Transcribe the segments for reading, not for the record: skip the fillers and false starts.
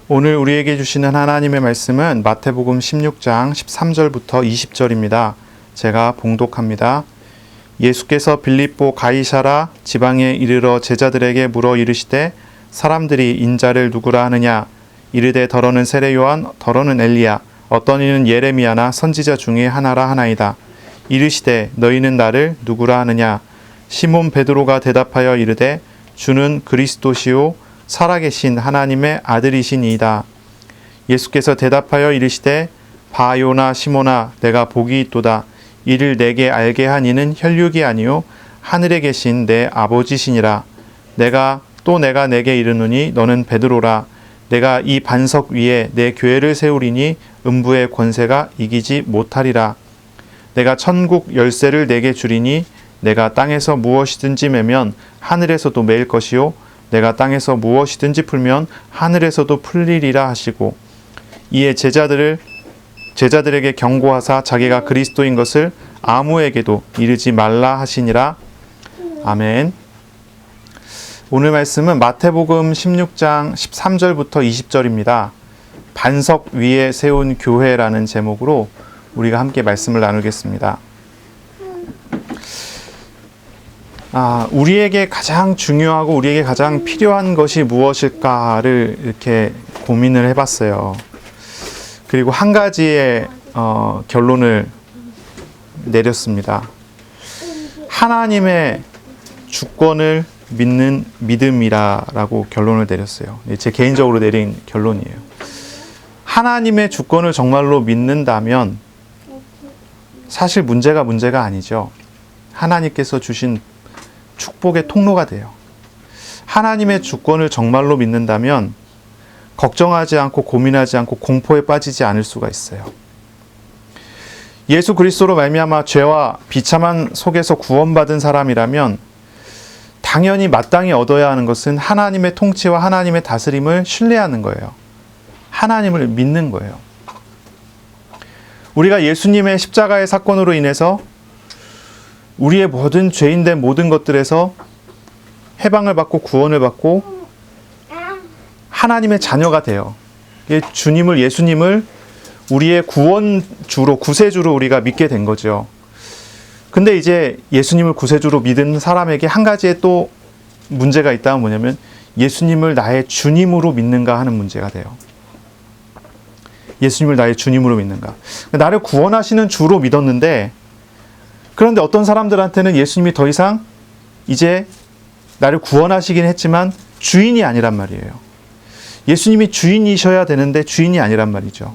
오늘 우리에게 주시는 하나님의 말씀은 마태복음 16장 13절부터 20절입니다. 제가 봉독합니다. 예수께서 빌립보 가이사라 지방에 이르러 제자들에게 물어 이르시되 사람들이 인자를 누구라 하느냐? 이르되 더러는 세례 요한, 더러는 엘리야, 어떤 이는 예레미야나 선지자 중에 하나라 하나이다. 이르시되 너희는 나를 누구라 하느냐? 시몬 베드로가 대답하여 이르되 주는 그리스도시요 살아계신 하나님의 아들이시니이다. 예수께서 대답하여 이르시되 바요나 시몬아 내가 복이 있도다. 이를 내게 알게 한 이는 혈육이 아니요 하늘에 계신 내 아버지시니라. 내가 내게 이르노니 너는 베드로라. 내가 이 반석 위에 내 교회를 세우리니 음부의 권세가 이기지 못하리라. 내가 천국 열쇠를 내게 주리니 내가 땅에서 무엇이든지 매면 하늘에서도 매일 것이요 내가 땅에서 무엇이든지 풀면 하늘에서도 풀리리라 하시고 이에 제자들에게 경고하사 자기가 그리스도인 것을 아무에게도 이르지 말라 하시니라. 아멘. 오늘 말씀은 마태복음 16장 13절부터 20절입니다. 반석 위에 세운 교회라는 제목으로 우리가 함께 말씀을 나누겠습니다. 우리에게 가장 중요하고 우리에게 가장 필요한 것이 무엇일까를 이렇게 고민을 해봤어요. 그리고 한 가지의 결론을 내렸습니다. 하나님의 주권을 믿는 믿음이라고 결론을 내렸어요. 제 개인적으로 내린 결론이에요. 하나님의 주권을 정말로 믿는다면 사실 문제가 아니죠. 하나님께서 주신 축복의 통로가 돼요. 하나님의 주권을 정말로 믿는다면 걱정하지 않고 고민하지 않고 공포에 빠지지 않을 수가 있어요. 예수 그리스도로 말미암아 죄와 비참한 속에서 구원받은 사람이라면 당연히 마땅히 얻어야 하는 것은 하나님의 통치와 하나님의 다스림을 신뢰하는 거예요. 하나님을 믿는 거예요. 우리가 예수님의 십자가의 사건으로 인해서 우리의 모든 죄인된 모든 것들에서 해방을 받고 구원을 받고 하나님의 자녀가 돼요. 예수님을 우리의 구원주로, 구세주로 우리가 믿게 된 거죠. 근데 이제 예수님을 구세주로 믿은 사람에게 한 가지의 또 문제가 있다면 뭐냐면 예수님을 나의 주님으로 믿는가 하는 문제가 돼요. 예수님을 나의 주님으로 믿는가. 나를 구원하시는 주로 믿었는데 그런데 어떤 사람들한테는 예수님이 더 이상 이제 나를 구원하시긴 했지만 주인이 아니란 말이에요. 예수님이 주인이셔야 되는데 주인이 아니란 말이죠.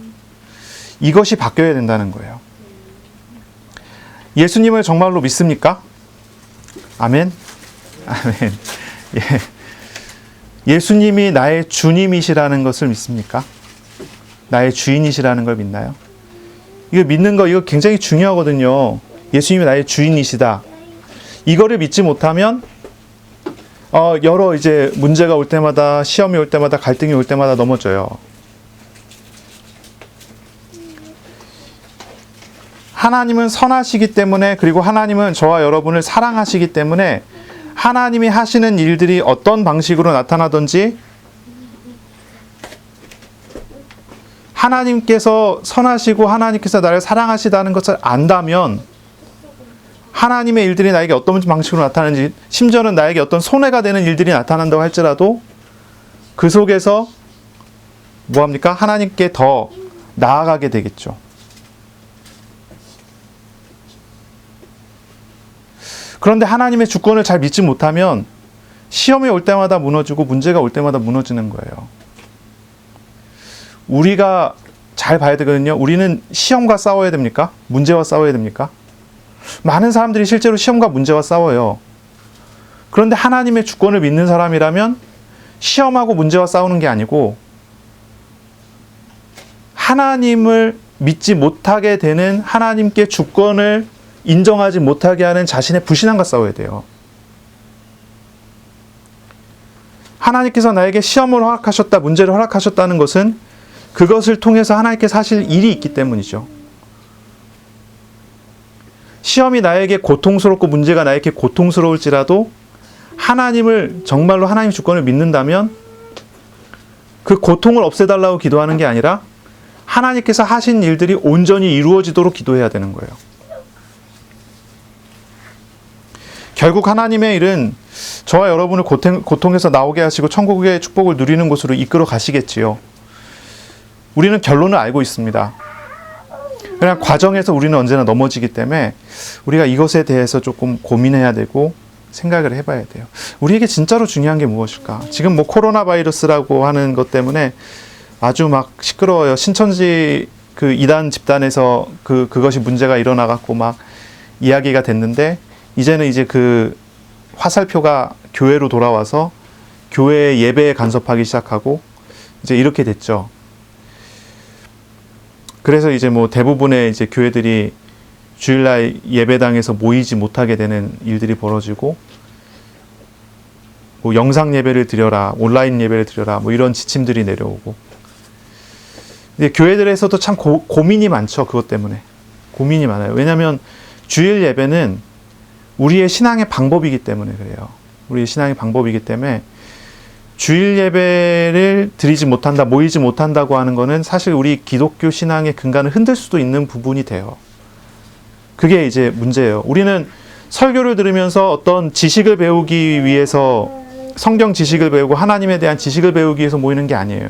이것이 바뀌어야 된다는 거예요. 예수님을 정말로 믿습니까? 아멘? 아멘. 예수님이 나의 주님이시라는 것을 믿습니까? 나의 주인이시라는 걸 믿나요? 이거 믿는 거 이거 굉장히 중요하거든요. 예수님이 나의 주인이시다. 이거를 믿지 못하면 여러 이제 문제가 올 때마다 시험이 올 때마다 갈등이 올 때마다 넘어져요. 하나님은 선하시기 때문에 그리고 하나님은 저와 여러분을 사랑하시기 때문에 하나님이 하시는 일들이 어떤 방식으로 나타나든지 하나님께서 선하시고 하나님께서 나를 사랑하시다는 것을 안다면 하나님의 일들이 나에게 어떤 방식으로 나타나는지 심지어는 나에게 어떤 손해가 되는 일들이 나타난다고 할지라도 그 속에서 뭐합니까? 하나님께 더 나아가게 되겠죠. 그런데 하나님의 주권을 잘 믿지 못하면 시험이 올 때마다 무너지고 문제가 올 때마다 무너지는 거예요. 우리가 잘 봐야 되거든요. 우리는 시험과 싸워야 됩니까? 문제와 싸워야 됩니까? 많은 사람들이 실제로 시험과 문제와 싸워요. 그런데 하나님의 주권을 믿는 사람이라면 시험하고 문제와 싸우는 게 아니고 하나님을 믿지 못하게 되는 하나님께 주권을 인정하지 못하게 하는 자신의 불신앙과 싸워야 돼요. 하나님께서 나에게 시험을 허락하셨다, 문제를 허락하셨다는 것은 그것을 통해서 하나님께서 하실 일이 있기 때문이죠. 시험이 나에게 고통스럽고 문제가 나에게 고통스러울지라도 하나님을 정말로 하나님 주권을 믿는다면 그 고통을 없애달라고 기도하는 게 아니라 하나님께서 하신 일들이 온전히 이루어지도록 기도해야 되는 거예요. 결국 하나님의 일은 저와 여러분을 고통에서 나오게 하시고 천국의 축복을 누리는 곳으로 이끌어 가시겠지요. 우리는 결론을 알고 있습니다. 그냥 과정에서 우리는 언제나 넘어지기 때문에 우리가 이것에 대해서 조금 고민해야 되고 생각을 해봐야 돼요. 우리에게 진짜로 중요한 게 무엇일까? 지금 뭐 코로나 바이러스라고 하는 것 때문에 아주 막 시끄러워요. 신천지 그 이단 집단에서 그것이 문제가 일어나갖고 막 이야기가 됐는데, 이제는 이제 그 화살표가 교회로 돌아와서 교회 예배에 간섭하기 시작하고 이제 이렇게 됐죠. 그래서 이제 뭐 대부분의 이제 교회들이 주일날 예배당에서 모이지 못하게 되는 일들이 벌어지고, 뭐 영상 예배를 드려라, 온라인 예배를 드려라, 뭐 이런 지침들이 내려오고. 근데 교회들에서도 참 고민이 많죠. 그것 때문에 고민이 많아요. 왜냐하면 주일 예배는 우리의 신앙의 방법이기 때문에 그래요. 우리의 신앙의 방법이기 때문에 주일 예배를 드리지 못한다, 모이지 못한다고 하는 거는 사실 우리 기독교 신앙의 근간을 흔들 수도 있는 부분이 돼요. 그게 이제 문제예요. 우리는 설교를 들으면서 어떤 지식을 배우기 위해서, 성경 지식을 배우고 하나님에 대한 지식을 배우기 위해서 모이는 게 아니에요.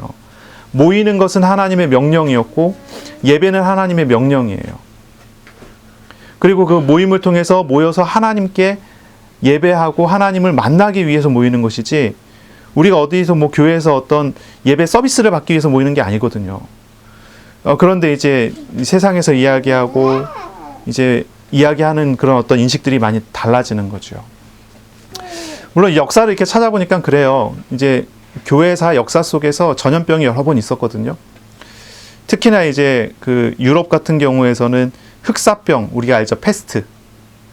모이는 것은 하나님의 명령이었고 예배는 하나님의 명령이에요. 그리고 그 모임을 통해서 모여서 하나님께 예배하고 하나님을 만나기 위해서 모이는 것이지, 우리가 어디서 뭐 교회에서 어떤 예배 서비스를 받기 위해서 모이는 게 아니거든요. 그런데 이제 세상에서 이야기하고 이제 이야기하는 그런 어떤 인식들이 많이 달라지는 거죠. 물론 역사를 이렇게 찾아보니까 그래요. 이제 교회사 역사 속에서 전염병이 여러 번 있었거든요. 특히나 이제 그 유럽 같은 경우에서는 흑사병, 우리가 알죠, 패스트,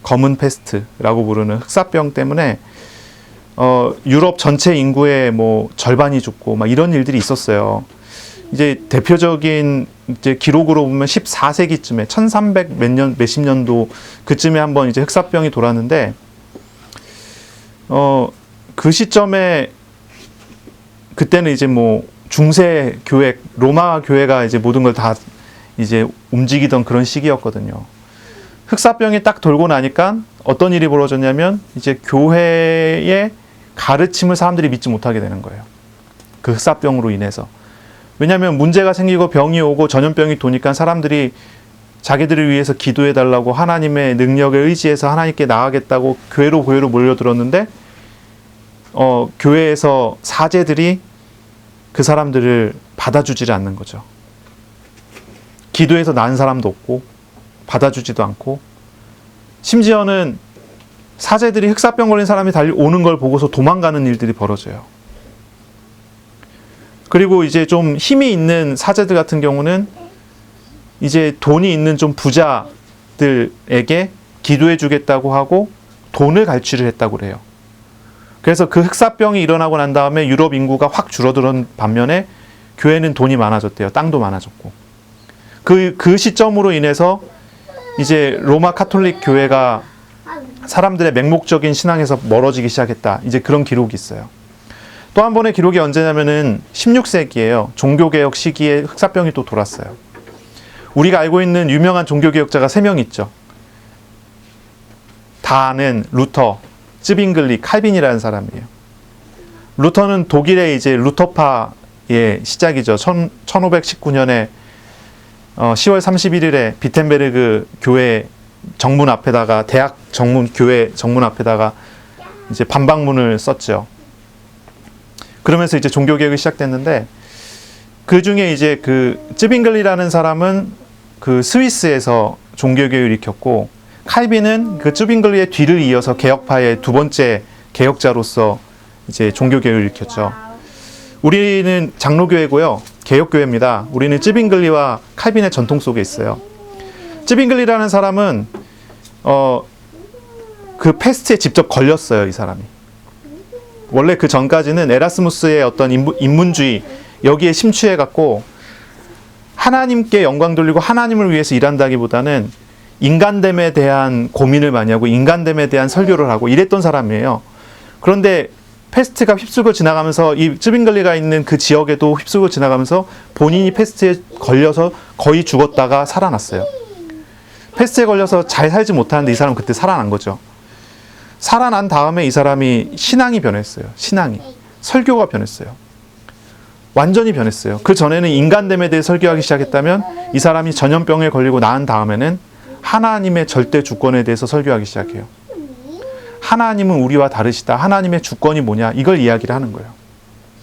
검은 패스트라고 부르는 흑사병 때문에 유럽 전체 인구의 뭐 절반이 죽고 막 이런 일들이 있었어요. 이제 대표적인 이제 기록으로 보면 14세기쯤에 1300 몇십 년도 그쯤에 한번 이제 흑사병이 돌았는데, 그 시점에 그때는 이제 뭐 중세 교회, 로마 교회가 이제 모든 걸 다 이제 움직이던 그런 시기였거든요. 흑사병이 딱 돌고 나니까 어떤 일이 벌어졌냐면, 이제 교회의 가르침을 사람들이 믿지 못하게 되는 거예요. 그 흑사병으로 인해서. 왜냐하면 문제가 생기고 병이 오고 전염병이 도니까 사람들이 자기들을 위해서 기도해달라고 하나님의 능력에 의지해서 하나님께 나아가겠다고 교회로 몰려들었는데, 교회에서 사제들이 그 사람들을 받아주지 않는 거죠. 기도해서 나은 사람도 없고 받아주지도 않고, 심지어는 사제들이 흑사병 걸린 사람이 달려오는 걸 보고서 도망가는 일들이 벌어져요. 그리고 이제 좀 힘이 있는 사제들 같은 경우는 이제 돈이 있는 좀 부자들에게 기도해 주겠다고 하고 돈을 갈취를 했다고 그래요. 그래서 그 흑사병이 일어나고 난 다음에 유럽 인구가 확 줄어드는 반면에 교회는 돈이 많아졌대요. 땅도 많아졌고. 그 시점으로 인해서 이제 로마 카톨릭 교회가 사람들의 맹목적인 신앙에서 멀어지기 시작했다. 이제 그런 기록이 있어요. 또 한 번의 기록이 언제냐면은 16세기예요. 종교개혁 시기에 흑사병이 또 돌았어요. 우리가 알고 있는 유명한 종교개혁자가 3명 있죠. 다 아는 루터, 쯔빙글리, 칼빈이라는 사람이에요. 루터는 독일의 이제 루터파의 시작이죠. 1519년에 10월 31일에 비텐베르그 교회 정문 앞에다가, 대학 정문, 교회 정문 앞에다가 이제 반박문을 썼죠. 그러면서 이제 종교개혁이 시작됐는데, 그 중에 이제 그 쯔빙글리라는 사람은 그 스위스에서 종교개혁을 일으켰고, 칼빈은 그 쯔빙글리의 뒤를 이어서 개혁파의 두 번째 개혁자로서 이제 종교개혁을 일으켰죠. 우리는 장로교회고요. 개혁교회입니다. 우리는 쯔빙글리와 칼빈의 전통 속에 있어요. 쯔빙글리라는 사람은 그 패스트에 직접 걸렸어요. 이 사람이. 원래 그 전까지는 에라스무스의 어떤 인문주의 여기에 심취해갖고 하나님께 영광 돌리고 하나님을 위해서 일한다기보다는 인간됨에 대한 고민을 많이 하고 인간됨에 대한 설교를 하고 이랬던 사람이에요. 그런데 패스트가 휩쓸고 지나가면서 이 쯔빙글리가 있는 그 지역에도 휩쓸고 지나가면서 본인이 패스트에 걸려서 거의 죽었다가 살아났어요. 패스트에 걸려서 잘 살지 못하는데 이 사람은 그때 살아난 거죠. 살아난 다음에 이 사람이 신앙이 변했어요. 신앙이. 설교가 변했어요. 완전히 변했어요. 그 전에는 인간됨에 대해 설교하기 시작했다면 이 사람이 전염병에 걸리고 나은 다음에는 하나님의 절대 주권에 대해서 설교하기 시작해요. 하나님은 우리와 다르시다. 하나님의 주권이 뭐냐? 이걸 이야기를 하는 거예요.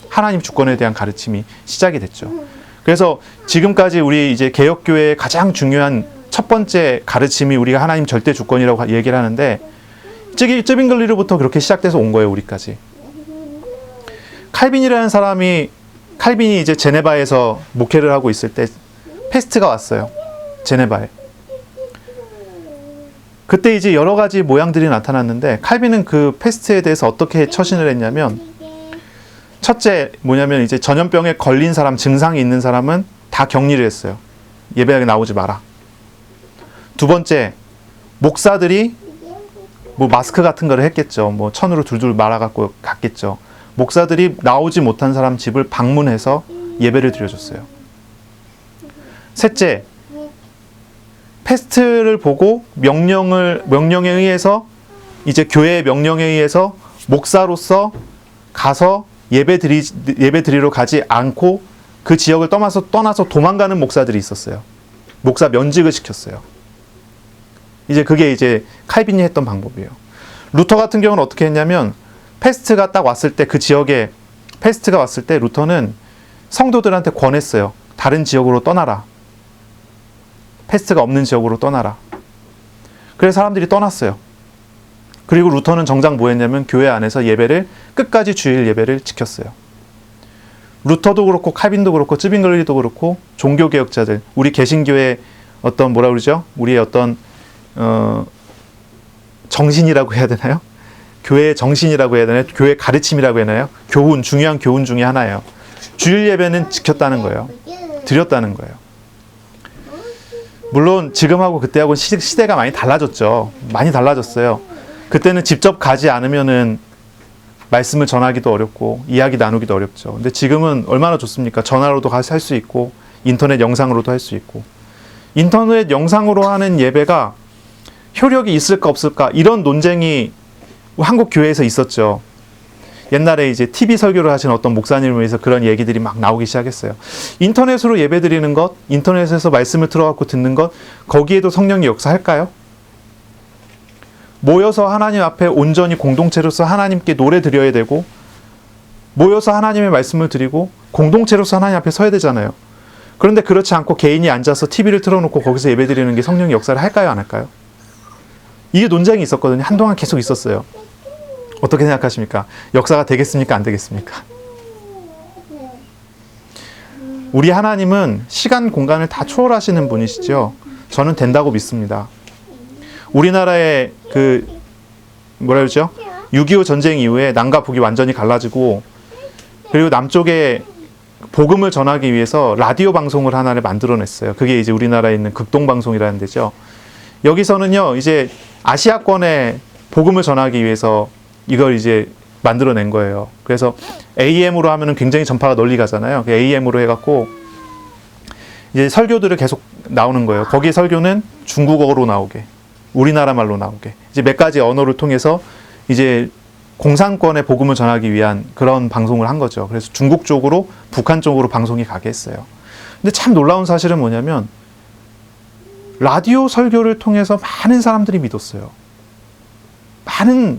하나님 주권에 대한 가르침이 시작이 됐죠. 그래서 지금까지 우리 이제 개혁교회의 가장 중요한 첫 번째 가르침이 우리가 하나님 절대 주권이라고 얘기를 하는데 쯔빙글리로부터 그렇게 시작돼서 온 거예요, 우리까지. 칼빈이라는 사람이 칼빈이 이제 제네바에서 목회를 하고 있을 때 패스트가 왔어요. 제네바에. 그때 이제 여러 가지 모양들이 나타났는데 칼빈은 그 패스트에 대해서 어떻게 처신을 했냐면 첫째 뭐냐면 이제 전염병에 걸린 사람, 증상이 있는 사람은 다 격리를 했어요. 예배에 나오지 마라. 두 번째, 목사들이 뭐 마스크 같은 거를 했겠죠. 뭐 천으로 둘둘 말아갖고 갔겠죠. 목사들이 나오지 못한 사람 집을 방문해서 예배를 드려줬어요. 셋째, 패스트를 보고 명령에 의해서 이제 교회의 명령에 의해서 목사로서 가서 예배 드리러 가지 않고 그 지역을 떠나서 도망가는 목사들이 있었어요. 목사 면직을 시켰어요. 이제 그게 이제 칼빈이 했던 방법이에요. 루터 같은 경우는 어떻게 했냐면 패스트가 딱 왔을 때 그 지역에 패스트가 왔을 때 루터는 성도들한테 권했어요. 다른 지역으로 떠나라. 패스트가 없는 지역으로 떠나라. 그래서 사람들이 떠났어요. 그리고 루터는 정작 뭐 했냐면 교회 안에서 예배를 끝까지 주일 예배를 지켰어요. 루터도 그렇고 칼빈도 그렇고 쯔빙글리도 그렇고 종교개혁자들, 우리 개신교의 어떤 뭐라 그러죠? 우리의 어떤 정신이라고 해야 되나요? 교회의 정신이라고 해야 되나요? 교회 가르침이라고 해야 되나요? 교훈, 중요한 교훈 중에 하나예요. 주일 예배는 지켰다는 거예요. 드렸다는 거예요. 물론 지금하고 그때하고 시대가 많이 달라졌죠. 많이 달라졌어요. 그때는 직접 가지 않으면은 말씀을 전하기도 어렵고 이야기 나누기도 어렵죠. 근데 지금은 얼마나 좋습니까? 전화로도 할 수 있고 인터넷 영상으로도 할 수 있고. 인터넷 영상으로 하는 예배가 효력이 있을까 없을까 이런 논쟁이 한국 교회에서 있었죠. 옛날에 이제 TV 설교를 하신 어떤 목사님을 위해서 그런 얘기들이 막 나오기 시작했어요. 인터넷으로 예배 드리는 것, 인터넷에서 말씀을 들어갖고 듣는 것, 거기에도 성령이 역사할까요? 모여서 하나님 앞에 온전히 공동체로서 하나님께 노래 드려야 되고, 모여서 하나님의 말씀을 드리고 공동체로서 하나님 앞에 서야 되잖아요. 그런데 그렇지 않고 개인이 앉아서 TV를 틀어놓고 거기서 예배 드리는 게 성령의 역사를 할까요, 안 할까요? 이게 논쟁이 있었거든요. 한동안 계속 있었어요. 어떻게 생각하십니까? 역사가 되겠습니까? 안 되겠습니까? 우리 하나님은 시간, 공간을 다 초월하시는 분이시죠. 저는 된다고 믿습니다. 우리나라의 그 뭐라 그러죠? 6.25 전쟁 이후에 남과 북이 완전히 갈라지고, 그리고 남쪽에 복음을 전하기 위해서 라디오 방송을 하나를 만들어냈어요. 그게 이제 우리나라에 있는 극동방송이라는 데죠. 여기서는요, 이제 아시아권에 복음을 전하기 위해서 이걸 이제 만들어낸 거예요. 그래서 AM으로 하면은 굉장히 전파가 널리 가잖아요. AM으로 해갖고 이제 설교들을 계속 나오는 거예요. 거기 설교는 중국어로 나오게, 우리나라 말로 나오게, 이제 몇 가지 언어를 통해서 이제 공산권의 복음을 전하기 위한 그런 방송을 한 거죠. 그래서 중국 쪽으로, 북한 쪽으로 방송이 가게 했어요. 근데 참 놀라운 사실은 뭐냐면 라디오 설교를 통해서 많은 사람들이 믿었어요. 많은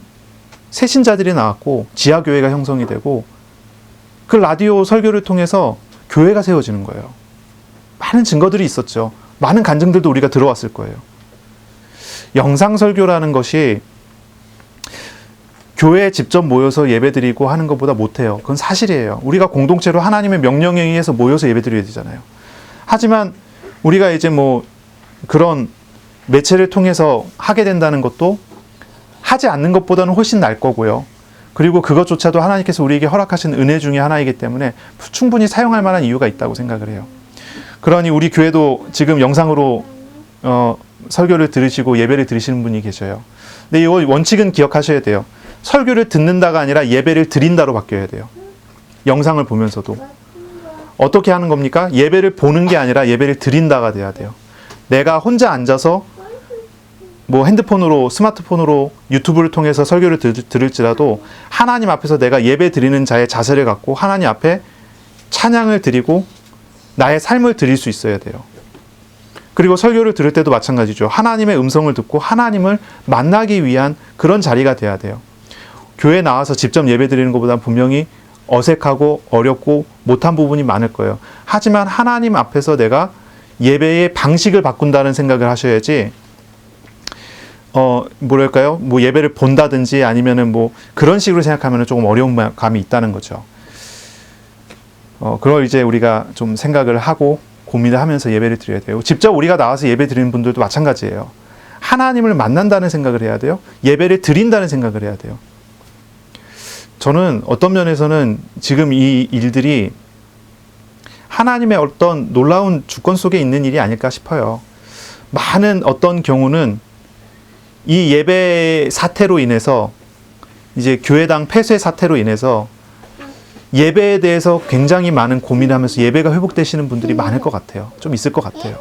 새신자들이 나왔고 지하교회가 형성이 되고, 그 라디오 설교를 통해서 교회가 세워지는 거예요. 많은 증거들이 있었죠. 많은 간증들도 우리가 들어왔을 거예요. 영상 설교라는 것이 교회에 직접 모여서 예배드리고 하는 것보다 못해요. 그건 사실이에요. 우리가 공동체로 하나님의 명령에 의해서 모여서 예배드려야 되잖아요. 하지만 우리가 이제 뭐 그런 매체를 통해서 하게 된다는 것도 하지 않는 것보다는 훨씬 나을 거고요. 그리고 그것조차도 하나님께서 우리에게 허락하신 은혜 중에 하나이기 때문에 충분히 사용할 만한 이유가 있다고 생각을 해요. 그러니 우리 교회도 지금 영상으로 설교를 들으시고 예배를 드리시는 분이 계셔요. 근데 이 원칙은 기억하셔야 돼요. 설교를 듣는다가 아니라 예배를 드린다로 바뀌어야 돼요. 영상을 보면서도. 어떻게 하는 겁니까? 예배를 보는 게 아니라 예배를 드린다가 돼야 돼요. 내가 혼자 앉아서 뭐 핸드폰으로, 스마트폰으로 유튜브를 통해서 설교를 들을지라도 하나님 앞에서 내가 예배 드리는 자의 자세를 갖고 하나님 앞에 찬양을 드리고 나의 삶을 드릴 수 있어야 돼요. 그리고 설교를 들을 때도 마찬가지죠. 하나님의 음성을 듣고 하나님을 만나기 위한 그런 자리가 돼야 돼요. 교회 나와서 직접 예배 드리는 것보다 분명히 어색하고 어렵고 못한 부분이 많을 거예요. 하지만 하나님 앞에서 내가 예배의 방식을 바꾼다는 생각을 하셔야지, 뭐랄까요? 뭐 예배를 본다든지 아니면은 뭐 그런 식으로 생각하면 조금 어려운 감이 있다는 거죠. 그걸 이제 우리가 좀 생각을 하고 고민을 하면서 예배를 드려야 돼요. 직접 우리가 나와서 예배 드리는 분들도 마찬가지예요. 하나님을 만난다는 생각을 해야 돼요. 예배를 드린다는 생각을 해야 돼요. 저는 어떤 면에서는 지금 이 일들이 하나님의 어떤 놀라운 주권 속에 있는 일이 아닐까 싶어요. 많은 어떤 경우는 이 예배 사태로 인해서, 이제 교회당 폐쇄 사태로 인해서 예배에 대해서 굉장히 많은 고민을 하면서 예배가 회복되시는 분들이 많을 것 같아요. 좀 있을 것 같아요.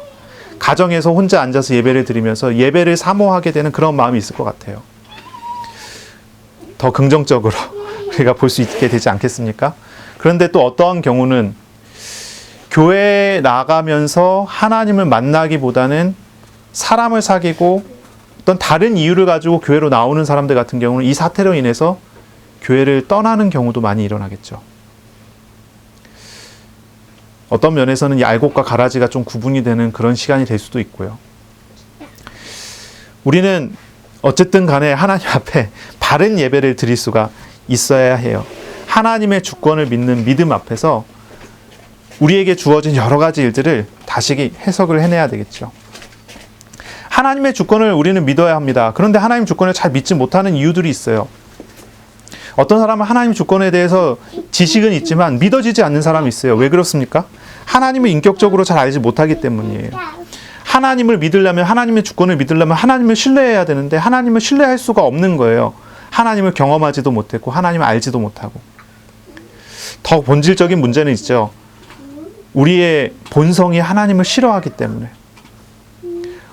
가정에서 혼자 앉아서 예배를 드리면서 예배를 사모하게 되는 그런 마음이 있을 것 같아요. 더 긍정적으로 우리가 볼 수 있게 되지 않겠습니까? 그런데 또 어떠한 경우는 교회에 나가면서 하나님을 만나기보다는 사람을 사귀고 어떤 다른 이유를 가지고 교회로 나오는 사람들 같은 경우는 이 사태로 인해서 교회를 떠나는 경우도 많이 일어나겠죠. 어떤 면에서는 이 알곡과 가라지가 좀 구분이 되는 그런 시간이 될 수도 있고요. 우리는 어쨌든 간에 하나님 앞에 바른 예배를 드릴 수가 있어야 해요. 하나님의 주권을 믿는 믿음 앞에서 우리에게 주어진 여러 가지 일들을 다시 해석을 해내야 되겠죠. 하나님의 주권을 우리는 믿어야 합니다. 그런데 하나님 주권을 잘 믿지 못하는 이유들이 있어요. 어떤 사람은 하나님 주권에 대해서 지식은 있지만 믿어지지 않는 사람이 있어요. 왜 그렇습니까? 하나님을 인격적으로 잘 알지 못하기 때문이에요. 하나님을 믿으려면, 하나님의 주권을 믿으려면 하나님을 신뢰해야 되는데 하나님을 신뢰할 수가 없는 거예요. 하나님을 경험하지도 못했고 하나님을 알지도 못하고. 더 본질적인 문제는 있죠. 우리의 본성이 하나님을 싫어하기 때문에.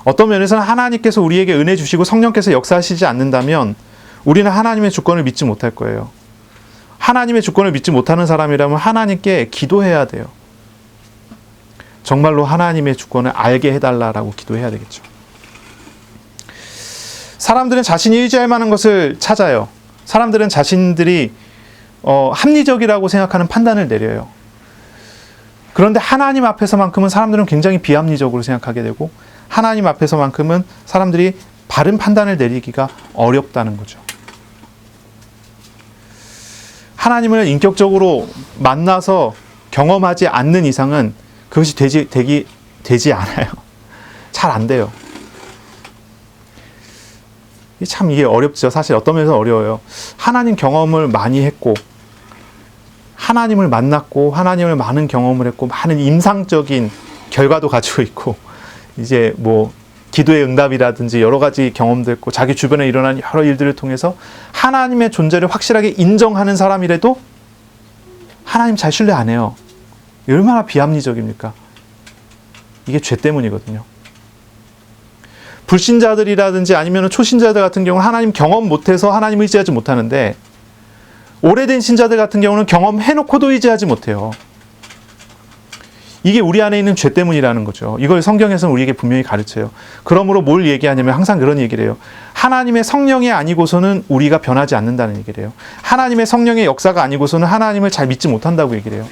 어떤 면에서는 하나님께서 우리에게 은혜 주시고 성령께서 역사하시지 않는다면 우리는 하나님의 주권을 믿지 못할 거예요. 하나님의 주권을 믿지 못하는 사람이라면 하나님께 기도해야 돼요. 정말로 하나님의 주권을 알게 해달라고 기도해야 되겠죠. 사람들은 자신이 의지할 만한 것을 찾아요. 사람들은 자신들이 합리적이라고 생각하는 판단을 내려요. 그런데 하나님 앞에서만큼은 사람들은 굉장히 비합리적으로 생각하게 되고 하나님 앞에서만큼은 사람들이 바른 판단을 내리기가 어렵다는 거죠. 하나님을 인격적으로 만나서 경험하지 않는 이상은 그것이 되지 않아요. 잘 안 돼요. 참 이게 어렵죠. 사실 어떤 면에서 어려워요. 하나님 경험을 많이 했고 하나님을 만났고 하나님을 많은 경험을 했고 많은 임상적인 결과도 가지고 있고 이제 뭐 기도의 응답이라든지 여러 가지 경험도 했고 자기 주변에 일어난 여러 일들을 통해서 하나님의 존재를 확실하게 인정하는 사람이라도 하나님 잘 신뢰 안 해요. 얼마나 비합리적입니까? 이게 죄 때문이거든요. 불신자들이라든지 아니면 초신자들 같은 경우는 하나님 경험 못해서 하나님 의지하지 못하는데 오래된 신자들 같은 경우는 경험해놓고도 의지하지 못해요. 이게 우리 안에 있는 죄 때문이라는 거죠. 이걸 성경에서는 우리에게 분명히 가르쳐요. 그러므로 뭘 얘기하냐면 항상 그런 얘기를 해요. 하나님의 성령이 아니고서는 우리가 변하지 않는다는 얘기를 해요. 하나님의 성령의 역사가 아니고서는 하나님을 잘 믿지 못한다고 얘기를 해요.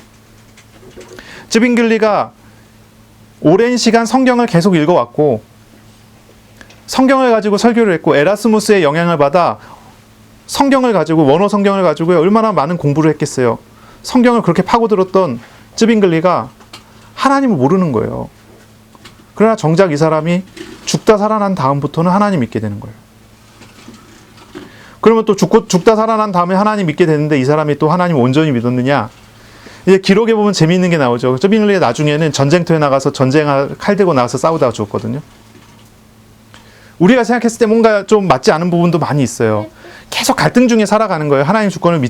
쯔빙글리가 오랜 시간 성경을 계속 읽어왔고 성경을 가지고 설교를 했고 에라스무스의 영향을 받아 성경을 가지고 원어 성경을 가지고 얼마나 많은 공부를 했겠어요. 성경을 그렇게 파고들었던 쯔빙글리가 하나님을 모르는 거예요. 그러나 정작 이 사람이 죽다 살아난 다음부터는 하나님 믿게 되는 거예요. 그러면 또 죽다 살아난 다음에 하나님 믿게 되는데 이 사람이 또 하나님 온전히 믿었느냐? 이제 기록에 보면 재미있는 게 나오죠. 쯔빙글리가 나중에는 전쟁터에 나가서 전쟁할 칼 들고 나가서 싸우다가 죽었거든요. 우리가 생각했을 때 뭔가 좀 맞지 않은 부분도 많이 있어요. 계속 갈등 중에 살아가는 거예요. 하나님 주권을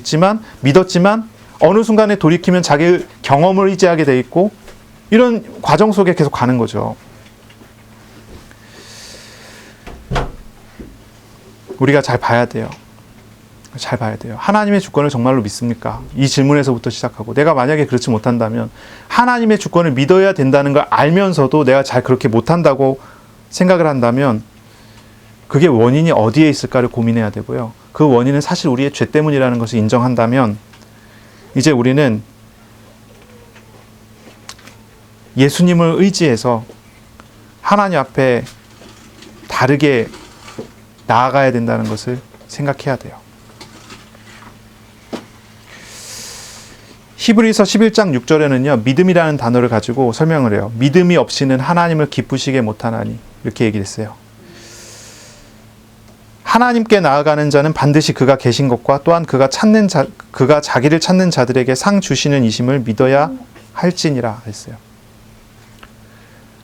믿었지만 어느 순간에 돌이키면 자기 경험을 의지하게 돼 있고 이런 과정 속에 계속 가는 거죠. 우리가 잘 봐야 돼요. 잘 봐야 돼요. 하나님의 주권을 정말로 믿습니까? 이 질문에서부터 시작하고 내가 만약에 그렇지 못한다면 하나님의 주권을 믿어야 된다는 걸 알면서도 내가 잘 그렇게 못한다고 생각을 한다면 그게 원인이 어디에 있을까를 고민해야 되고요. 그 원인은 사실 우리의 죄 때문이라는 것을 인정한다면 이제 우리는 예수님을 의지해서 하나님 앞에 다르게 나아가야 된다는 것을 생각해야 돼요. 히브리서 11장 6절에는요. 믿음이라는 단어를 가지고 설명을 해요. 믿음이 없이는 하나님을 기쁘시게 못하나니 이렇게 얘기했어요. 하나님께 나아가는 자는 반드시 그가 계신 것과 또한 그가 자기를 찾는 자들에게 상 주시는 이심을 믿어야 할지니라 했어요.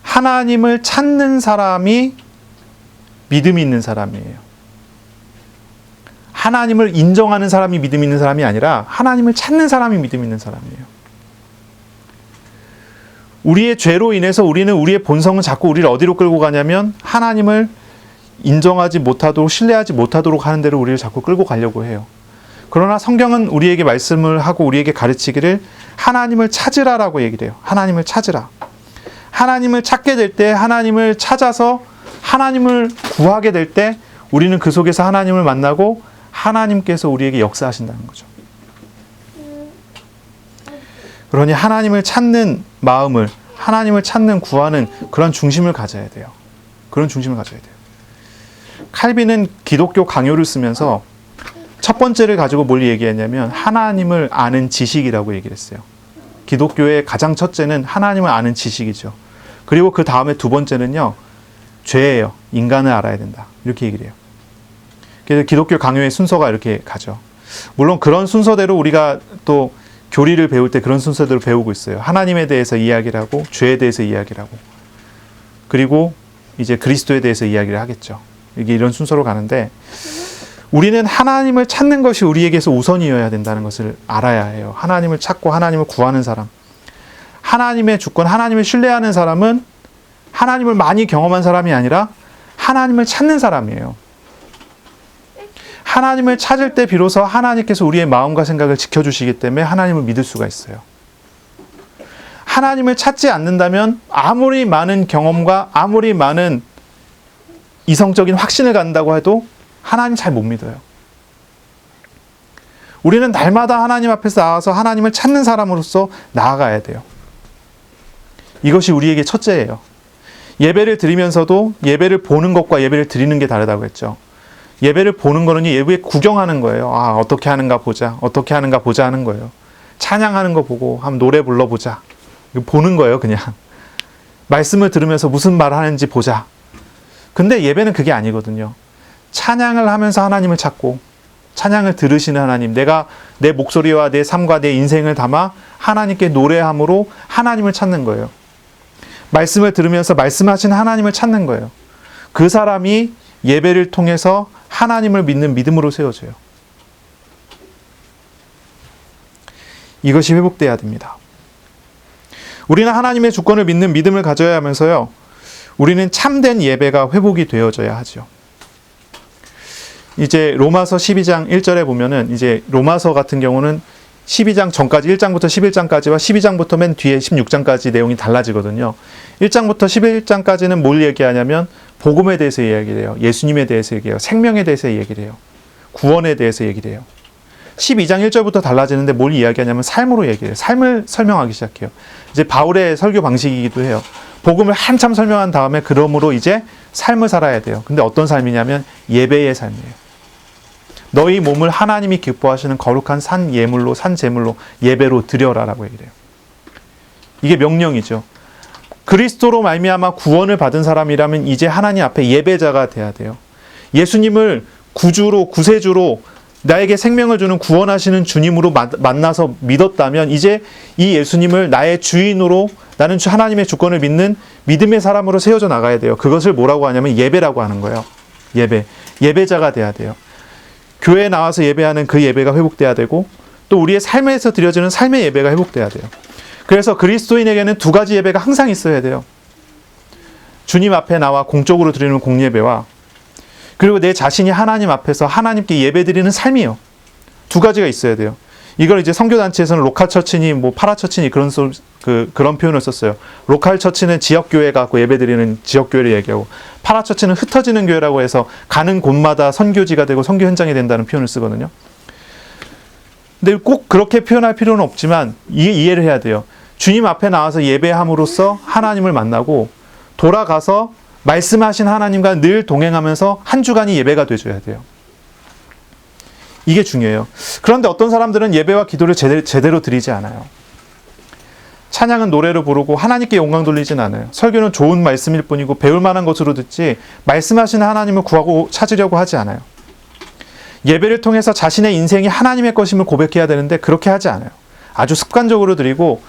하나님을 찾는 사람이 믿음이 있는 사람이에요. 하나님을 인정하는 사람이 믿음 있는 사람이 아니라 하나님을 찾는 사람이 믿음 있는 사람이에요. 우리의 죄로 인해서 우리는 우리의 본성은 자꾸 우리를 어디로 끌고 가냐면 하나님을 인정하지 못하도록 신뢰하지 못하도록 하는 대로 우리를 자꾸 끌고 가려고 해요. 그러나 성경은 우리에게 말씀을 하고 우리에게 가르치기를 하나님을 찾으라라고 얘기를 해요. 하나님을 찾으라. 하나님을 찾게 될 때 하나님을 찾아서 하나님을 구하게 될 때 우리는 그 속에서 하나님을 만나고 하나님께서 우리에게 역사하신다는 거죠. 그러니 하나님을 찾는 마음을, 하나님을 찾는 구하는 그런 중심을 가져야 돼요. 그런 중심을 가져야 돼요. 칼빈은 기독교 강요를 쓰면서 첫 번째를 가지고 뭘 얘기했냐면 하나님을 아는 지식이라고 얘기를 했어요. 기독교의 가장 첫째는 하나님을 아는 지식이죠. 그리고 그 다음에 두 번째는요. 죄예요. 인간을 알아야 된다. 이렇게 얘기를 해요. 그래서 기독교 강요의 순서가 이렇게 가죠. 물론 그런 순서대로 우리가 또 교리를 배울 때 그런 순서대로 배우고 있어요. 하나님에 대해서 이야기를 하고 죄에 대해서 이야기를 하고 그리고 이제 그리스도에 대해서 이야기를 하겠죠. 이게 이런 순서로 가는데 우리는 하나님을 찾는 것이 우리에게서 우선이어야 된다는 것을 알아야 해요. 하나님을 찾고 하나님을 구하는 사람, 하나님의 주권, 하나님을 신뢰하는 사람은 하나님을 많이 경험한 사람이 아니라 하나님을 찾는 사람이에요. 하나님을 찾을 때 비로소 하나님께서 우리의 마음과 생각을 지켜주시기 때문에 하나님을 믿을 수가 있어요. 하나님을 찾지 않는다면 아무리 많은 경험과 아무리 많은 이성적인 확신을 갖는다고 해도 하나님 잘 못 믿어요. 우리는 날마다 하나님 앞에서 나와서 하나님을 찾는 사람으로서 나아가야 돼요. 이것이 우리에게 첫째예요. 예배를 드리면서도 예배를 보는 것과 예배를 드리는 게 다르다고 했죠. 예배를 보는 거는 예배 구경하는 거예요. 아, 어떻게 하는가 보자. 어떻게 하는가 보자 하는 거예요. 찬양하는 거 보고 한번 노래 불러보자. 이거 보는 거예요, 그냥. 말씀을 들으면서 무슨 말을 하는지 보자. 근데 예배는 그게 아니거든요. 찬양을 하면서 하나님을 찾고 찬양을 들으시는 하나님, 내가 내 목소리와 내 삶과 내 인생을 담아 하나님께 노래함으로 하나님을 찾는 거예요. 말씀을 들으면서 말씀하신 하나님을 찾는 거예요. 그 사람이 예배를 통해서 하나님을 믿는 믿음으로 세워져요. 이것이 회복돼야 됩니다. 우리는 하나님의 주권을 믿는 믿음을 가져야 하면서요. 우리는 참된 예배가 회복이 되어져야 하죠. 이제 로마서 12장 1절에 보면은 이제 로마서 같은 경우는 12장 전까지 1장부터 11장까지와 12장부터 맨 뒤에 16장까지 내용이 달라지거든요. 1장부터 11장까지는 뭘 얘기하냐면 복음에 대해서 이야기를 해요. 예수님에 대해서 얘기해요. 생명에 대해서 얘기를 해요. 구원에 대해서 얘기를 해요. 12장 1절부터 달라지는데 뭘 이야기하냐면 삶으로 얘기해요. 삶을 설명하기 시작해요. 이제 바울의 설교 방식이기도 해요. 복음을 한참 설명한 다음에 그러므로 이제 삶을 살아야 돼요. 근데 어떤 삶이냐면 예배의 삶이에요. 너희 몸을 하나님이 기뻐하시는 거룩한 산 예물로, 산 제물로, 예배로 드려라라고 얘기를 해요. 이게 명령이죠. 그리스도로 말미암아 구원을 받은 사람이라면 이제 하나님 앞에 예배자가 돼야 돼요. 예수님을 구주로, 구세주로 나에게 생명을 주는 구원하시는 주님으로 만나서 믿었다면 이제 이 예수님을 나의 주인으로 나는 하나님의 주권을 믿는 믿음의 사람으로 세워져 나가야 돼요. 그것을 뭐라고 하냐면 예배라고 하는 거예요. 예배. 예배자가 돼야 돼요. 교회에 나와서 예배하는 그 예배가 회복돼야 되고, 또 우리의 삶에서 드려지는 삶의 예배가 회복돼야 돼요. 그래서 그리스도인에게는 두 가지 예배가 항상 있어야 돼요. 주님 앞에 나와 공적으로 드리는 공예배와, 그리고 내 자신이 하나님 앞에서 하나님께 예배드리는 삶이요. 두 가지가 있어야 돼요. 이걸 이제 선교단체에서는 로컬 처치니 뭐 파라처치니 그런 표현을 썼어요. 로컬 처치는 지역교회 갖고 예배드리는 지역교회를 얘기하고, 파라처치는 흩어지는 교회라고 해서 가는 곳마다 선교지가 되고 선교 현장이 된다는 표현을 쓰거든요. 근데 꼭 그렇게 표현할 필요는 없지만 이해를 해야 돼요. 주님 앞에 나와서 예배함으로써 하나님을 만나고, 돌아가서 말씀하신 하나님과 늘 동행하면서 한 주간이 예배가 돼줘야 돼요. 이게 중요해요. 그런데 어떤 사람들은 예배와 기도를 제대로 드리지 않아요. 찬양은 노래로 부르고 하나님께 영광 돌리진 않아요. 설교는 좋은 말씀일 뿐이고 배울 만한 것으로 듣지, 말씀하시는 하나님을 구하고 찾으려고 하지 않아요. 예배를 통해서 자신의 인생이 하나님의 것임을 고백해야 되는데 그렇게 하지 않아요. 아주 습관적으로 드리고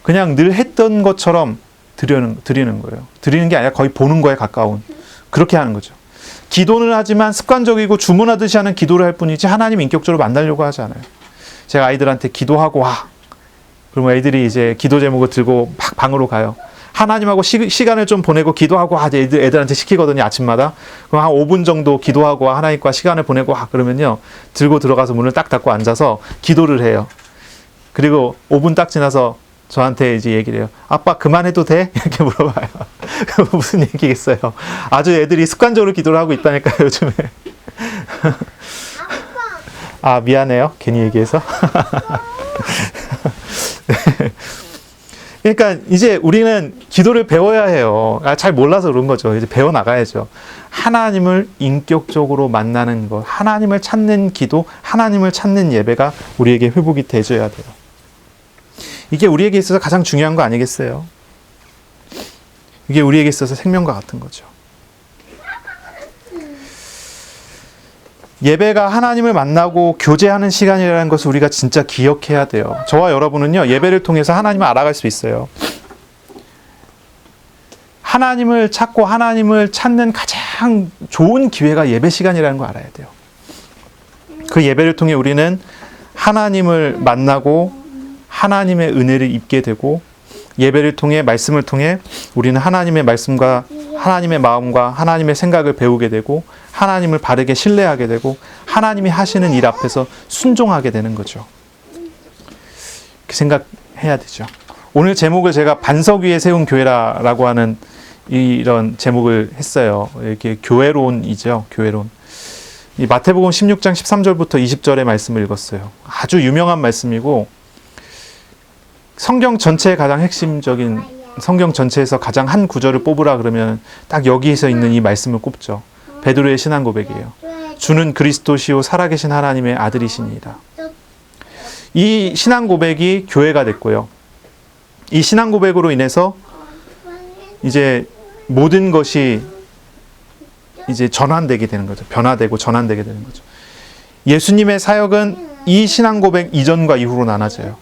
그냥 늘 했던 것처럼 드리는 거예요. 드리는 게 아니라 거의 보는 거에 가까운, 그렇게 하는 거죠. 기도는 하지만 습관적이고 주문하듯이 하는 기도를 할 뿐이지 하나님 인격적으로 만나려고 하지 않아요. 제가 아이들한테 기도하고 와, 그러면 애들이 이제 기도 제목을 들고 막 방으로 가요. 하나님하고 시간을 좀 보내고 기도하고 와, 애들한테 시키거든요, 아침마다. 그럼 한 5분 정도 기도하고 와, 하나님과 시간을 보내고 와, 그러면요 들고 들어가서 문을 딱 닫고 앉아서 기도를 해요. 그리고 5분 딱 지나서 저한테 이제 얘기를 해요. 아빠 그만해도 돼? 이렇게 물어봐요. 무슨 얘기겠어요? 아주 애들이 습관적으로 기도를 하고 있다니까요, 요즘에. 아, 미안해요. 괜히 얘기해서. 그러니까 이제 우리는 기도를 배워야 해요. 잘 몰라서 그런 거죠. 이제 배워나가야죠. 하나님을 인격적으로 만나는 것, 하나님을 찾는 기도, 하나님을 찾는 예배가 우리에게 회복이 되어야 돼요. 이게 우리에게 있어서 가장 중요한 거 아니겠어요? 이게 우리에게 있어서 생명과 같은 거죠. 예배가 하나님을 만나고 교제하는 시간이라는 것을 우리가 진짜 기억해야 돼요. 저와 여러분은요, 예배를 통해서 하나님을 알아갈 수 있어요. 하나님을 찾고 하나님을 찾는 가장 좋은 기회가 예배 시간이라는 걸 알아야 돼요. 그 예배를 통해 우리는 하나님을 만나고 하나님의 은혜를 입게 되고, 예배를 통해 말씀을 통해 우리는 하나님의 말씀과 하나님의 마음과 하나님의 생각을 배우게 되고, 하나님을 바르게 신뢰하게 되고, 하나님이 하시는 일 앞에서 순종하게 되는 거죠. 그 생각해야 되죠. 오늘 제목을 제가 반석 위에 세운 교회라고 하는 이런 제목을 했어요. 이렇게 교회론이죠. 교회론. 이 마태복음 16장 13절부터 20절의 말씀을 읽었어요. 아주 유명한 말씀이고, 성경 전체의 가장 핵심적인, 성경 전체에서 가장 한 구절을 뽑으라 그러면 딱 여기에서 있는 이 말씀을 꼽죠. 베드로의 신앙 고백이에요. 주는 그리스도시요 살아계신 하나님의 아들이시니이다. 이 신앙 고백이 교회가 됐고요. 이 신앙 고백으로 인해서 이제 모든 것이 이제 전환되게 되는 거죠. 변화되고 전환되게 되는 거죠. 예수님의 사역은 이 신앙 고백 이전과 이후로 나눠져요.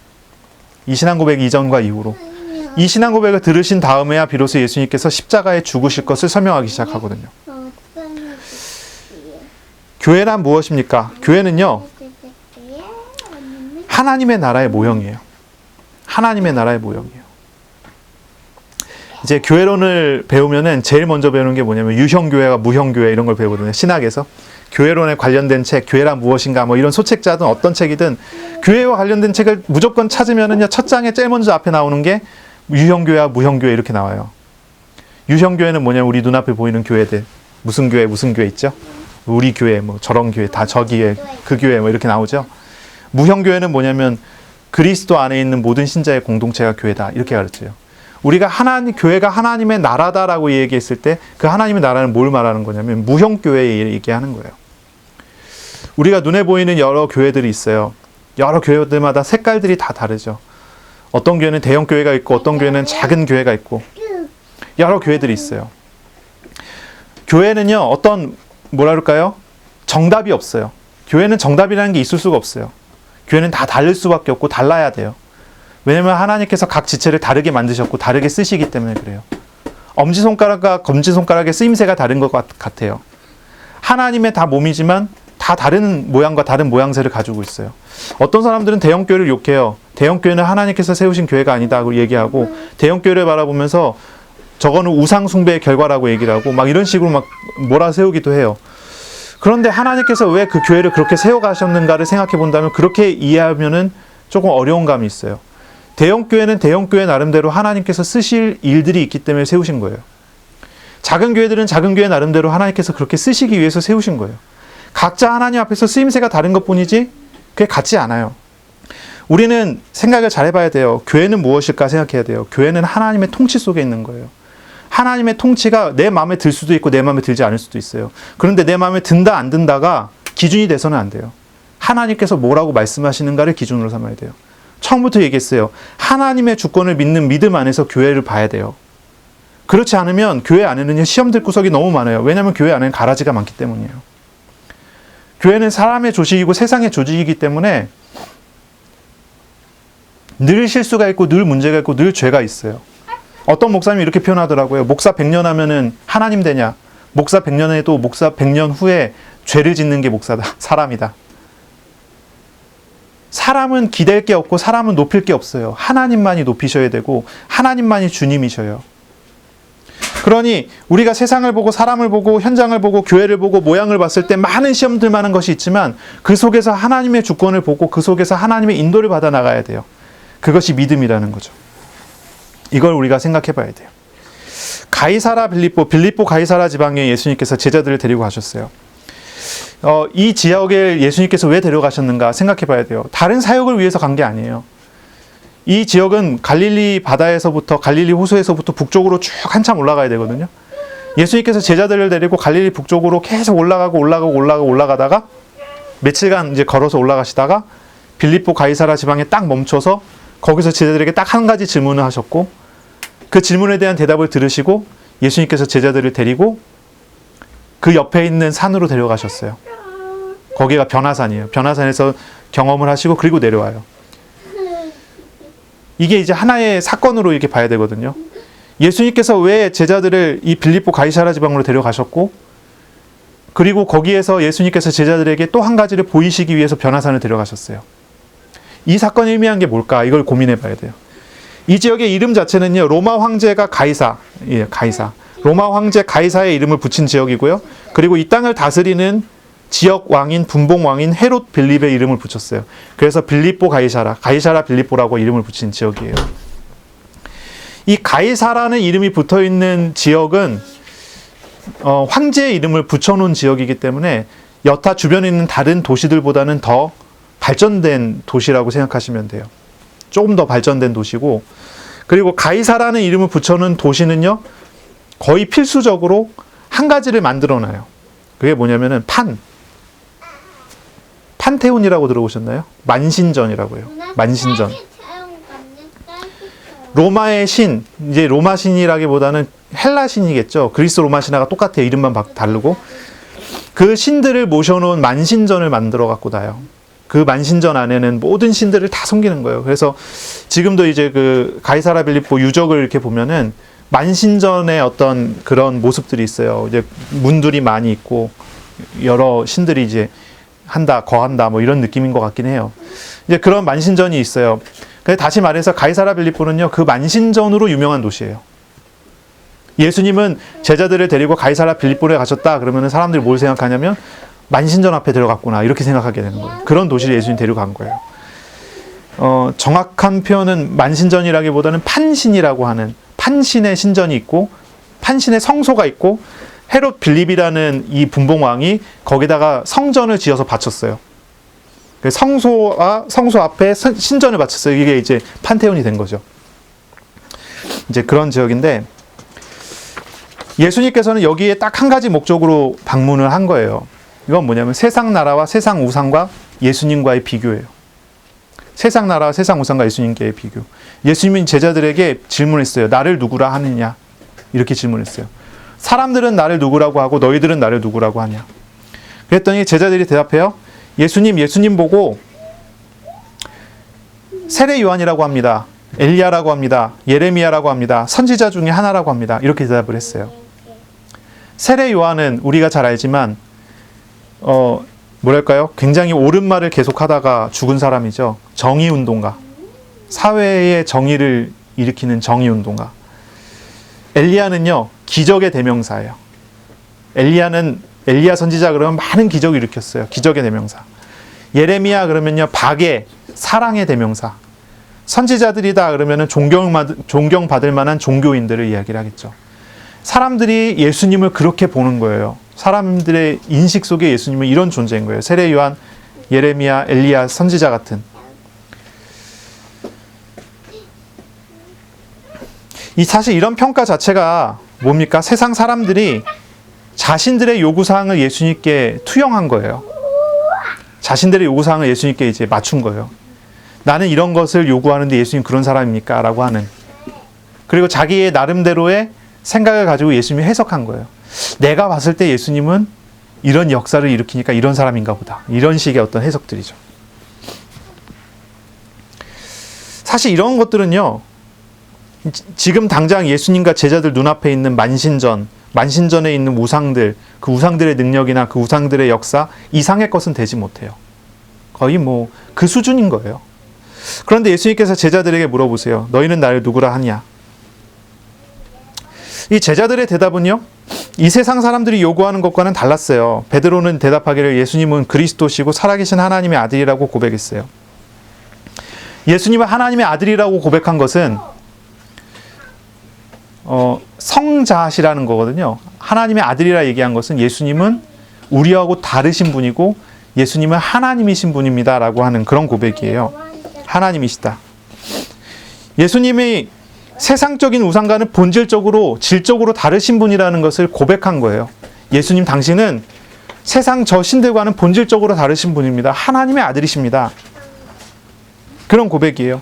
이 신앙 고백 이전과 이후로. 이 신앙 고백을 들으신 다음에야 비로소 예수님께서 십자가에 죽으실 것을 설명하기 시작하거든요. 교회란 무엇입니까? 교회는요, 하나님의 나라의 모형이에요. 하나님의 나라의 모형이에요. 이제 교회론을 배우면은 제일 먼저 배우는 게 뭐냐면 유형교회와 무형교회 이런 걸 배우거든요. 신학에서. 교회론에 관련된 책, 교회란 무엇인가, 뭐 이런 소책자든 어떤 책이든 교회와 관련된 책을 무조건 찾으면은요, 첫 장에 제일 먼저 앞에 나오는 게 유형교회와 무형교회 이렇게 나와요. 유형교회는 뭐냐면 우리 눈앞에 보이는 교회들. 무슨 교회 있죠? 우리 교회, 뭐 저런 교회, 다 저 교회, 그 교회 뭐 이렇게 나오죠. 무형교회는 뭐냐면 그리스도 안에 있는 모든 신자의 공동체가 교회다. 이렇게 가르쳐요. 우리가 교회가 하나님의 나라다라고 얘기했을 때 그 하나님의 나라는 뭘 말하는 거냐면 무형교회 얘기하는 거예요. 우리가 눈에 보이는 여러 교회들이 있어요. 여러 교회들마다 색깔들이 다 다르죠. 어떤 교회는 대형 교회가 있고 어떤 교회는 작은 교회가 있고 여러 교회들이 있어요. 교회는요, 뭐라 그럴까요? 정답이 없어요. 교회는 정답이라는 게 있을 수가 없어요. 교회는 다 다를 수밖에 없고 달라야 돼요. 왜냐면 하나님께서 각 지체를 다르게 만드셨고 다르게 쓰시기 때문에 그래요. 엄지손가락과 검지손가락의 쓰임새가 다른 것 같아요. 하나님의 다 몸이지만 다 다 다른 모양과 다른 모양새를 가지고 있어요. 어떤 사람들은 대형교회를 욕해요. 대형교회는 하나님께서 세우신 교회가 아니다고 얘기하고, 대형교회를 바라보면서 저거는 우상숭배의 결과라고 얘기를 하고, 막 이런 식으로 막 몰아세우기도 해요. 그런데 하나님께서 왜 그 교회를 그렇게 세워가셨는가를 생각해 본다면, 그렇게 이해하면은 조금 어려운 감이 있어요. 대형교회는 대형교회 나름대로 하나님께서 쓰실 일들이 있기 때문에 세우신 거예요. 작은 교회들은 작은 교회 나름대로 하나님께서 그렇게 쓰시기 위해서 세우신 거예요. 각자 하나님 앞에서 쓰임새가 다른 것뿐이지 그게 같지 않아요. 우리는 생각을 잘 해봐야 돼요. 교회는 무엇일까 생각해야 돼요. 교회는 하나님의 통치 속에 있는 거예요. 하나님의 통치가 내 마음에 들 수도 있고 내 마음에 들지 않을 수도 있어요. 그런데 내 마음에 든다 안 든다가 기준이 돼서는 안 돼요. 하나님께서 뭐라고 말씀하시는가를 기준으로 삼아야 돼요. 처음부터 얘기했어요. 하나님의 주권을 믿는 믿음 안에서 교회를 봐야 돼요. 그렇지 않으면 교회 안에는 시험들 구석이 너무 많아요. 왜냐하면 교회 안에는 가라지가 많기 때문이에요. 교회는 사람의 조직이고 세상의 조직이기 때문에 늘 실수가 있고 늘 문제가 있고 늘 죄가 있어요. 어떤 목사님이 이렇게 표현하더라고요. 목사 100년 하면은 하나님 되냐? 목사 100년 해도 목사 100년 후에 죄를 짓는 게 목사다. 사람이다. 사람은 기댈 게 없고 사람은 높일 게 없어요. 하나님만이 높이셔야 되고 하나님만이 주님이셔요. 그러니 우리가 세상을 보고 사람을 보고 현장을 보고 교회를 보고 모양을 봤을 때 많은 시험들 많은 것이 있지만 그 속에서 하나님의 주권을 보고 그 속에서 하나님의 인도를 받아 나가야 돼요. 그것이 믿음이라는 거죠. 이걸 우리가 생각해 봐야 돼요. 가이사라 빌립보 가이사라 지방에 예수님께서 제자들을 데리고 가셨어요. 이 지역에 예수님께서 왜 데려가셨는가 생각해 봐야 돼요. 다른 사역을 위해서 간 게 아니에요. 이 지역은 갈릴리 바다에서부터 갈릴리 호수에서부터 북쪽으로 쭉 한참 올라가야 되거든요. 예수님께서 제자들을 데리고 갈릴리 북쪽으로 계속 올라가다가 며칠간 이제 걸어서 올라가시다가 빌립보 가이사라 지방에 딱 멈춰서 거기서 제자들에게 딱 한 가지 질문을 하셨고, 그 질문에 대한 대답을 들으시고 예수님께서 제자들을 데리고 그 옆에 있는 산으로 데려가셨어요. 거기가 변화산이에요. 변화산에서 경험을 하시고 그리고 내려와요. 이게 이제 하나의 사건으로 이렇게 봐야 되거든요. 예수님께서 왜 제자들을 이 빌립보 가이사라 지방으로 데려가셨고, 그리고 거기에서 예수님께서 제자들에게 또 한 가지를 보이시기 위해서 변화산을 데려가셨어요. 이 사건이 의미한 게 뭘까? 이걸 고민해 봐야 돼요. 이 지역의 이름 자체는요, 로마 황제가 가이사. 로마 황제 가이사의 이름을 붙인 지역이고요. 그리고 이 땅을 다스리는 지역 왕인 분봉 왕인 헤롯 빌립의 이름을 붙였어요. 그래서 빌립보 가이사라 빌립보라고 이름을 붙인 지역이에요. 이 가이사라는 이름이 붙어 있는 지역은 황제의 이름을 붙여놓은 지역이기 때문에 여타 주변에 있는 다른 도시들보다는 더 발전된 도시라고 생각하시면 돼요. 조금 더 발전된 도시고, 그리고 가이사라는 이름을 붙여놓은 도시는요, 거의 필수적으로 한 가지를 만들어놔요. 그게 뭐냐면은 판테온이라고 들어보셨나요? 만신전이라고 해요. 만신전. 로마의 신, 이제 로마 신이라기보다는 헬라 신이겠죠. 그리스 로마 신화가 똑같아요. 이름만 다르고. 그 신들을 모셔놓은 만신전을 만들어 갖고 나요. 그 만신전 안에는 모든 신들을 다 섬기는 거예요. 그래서 지금도 이제 그 가이사라 빌립보 유적을 이렇게 보면은 만신전의 어떤 그런 모습들이 있어요. 이제 문들이 많이 있고 여러 신들이 이제 거한다 뭐 이런 느낌인 것 같긴 해요. 이제 그런 만신전이 있어요. 근데 다시 말해서 가이사라 빌립보는요, 그 만신전으로 유명한 도시예요. 예수님은 제자들을 데리고 가이사라 빌립보에 가셨다 그러면은 사람들이 뭘 생각하냐면 만신전 앞에 들어갔구나 이렇게 생각하게 되는 거예요. 그런 도시를 예수님 데려간 거예요. 정확한 표현은 만신전이라기보다는 판신이라고 하는, 판신의 신전이 있고 판신의 성소가 있고 헤롯 빌립이라는 이 분봉왕이 거기다가 성전을 지어서 바쳤어요. 성소 앞에 신전을 바쳤어요. 이게 이제 판테온이 된 거죠. 이제 그런 지역인데, 예수님께서는 여기에 딱 한 가지 목적으로 방문을 한 거예요. 이건 뭐냐면 세상 나라와 세상 우상과 예수님과의 비교예요. 세상 나라와 세상 우상과 예수님과의 비교. 예수님은 제자들에게 질문했어요. 나를 누구라 하느냐? 이렇게 질문했어요. 사람들은 나를 누구라고 하고 너희들은 나를 누구라고 하냐? 그랬더니 제자들이 대답해요. 예수님 보고 세례 요한이라고 합니다. 엘리야라고 합니다. 예레미야라고 합니다. 선지자 중에 하나라고 합니다. 이렇게 대답을 했어요. 세례 요한은 우리가 잘 알지만 뭐랄까요? 굉장히 옳은 말을 계속하다가 죽은 사람이죠. 정의운동가. 사회의 정의를 일으키는 정의운동가. 엘리야는요, 기적의 대명사예요. 엘리야 선지자 그러면 많은 기적을 일으켰어요. 기적의 대명사. 예레미야 그러면요, 박의, 사랑의 대명사. 선지자들이다 그러면은 존경받을 만한 종교인들을 이야기를 하겠죠. 사람들이 예수님을 그렇게 보는 거예요. 사람들의 인식 속에 예수님은 이런 존재인 거예요. 세례 요한, 예레미야, 엘리야 선지자 같은. 사실 이런 평가 자체가 뭡니까? 세상 사람들이 자신들의 요구사항을 예수님께 투영한 거예요. 자신들의 요구사항을 예수님께 이제 맞춘 거예요. 나는 이런 것을 요구하는데 예수님 그런 사람입니까? 라고 하는. 그리고 자기의 나름대로의 생각을 가지고 예수님이 해석한 거예요. 내가 봤을 때 예수님은 이런 역사를 일으키니까 이런 사람인가 보다. 이런 식의 어떤 해석들이죠. 사실 이런 것들은요, 지금 당장 예수님과 제자들 눈앞에 있는 만신전에 있는 우상들, 그 우상들의 능력이나 그 우상들의 역사 이상의 것은 되지 못해요. 거의 그 수준인 거예요. 그런데 예수님께서 제자들에게 물어보세요. 너희는 나를 누구라 하냐? 이 제자들의 대답은요, 이 세상 사람들이 요구하는 것과는 달랐어요. 베드로는 대답하기를 예수님은 그리스도시고 살아계신 하나님의 아들이라고 고백했어요. 예수님은 하나님의 아들이라고 고백한 것은 성자시라는 거거든요. 하나님의 아들이라 얘기한 것은 예수님은 우리하고 다르신 분이고 예수님은 하나님이신 분입니다 라고 하는 그런 고백이에요. 하나님이시다. 예수님이 세상적인 우상과는 본질적으로 질적으로 다르신 분이라는 것을 고백한 거예요. 예수님 당신은 세상 저 신들과는 본질적으로 다르신 분입니다. 하나님의 아들이십니다. 그런 고백이에요.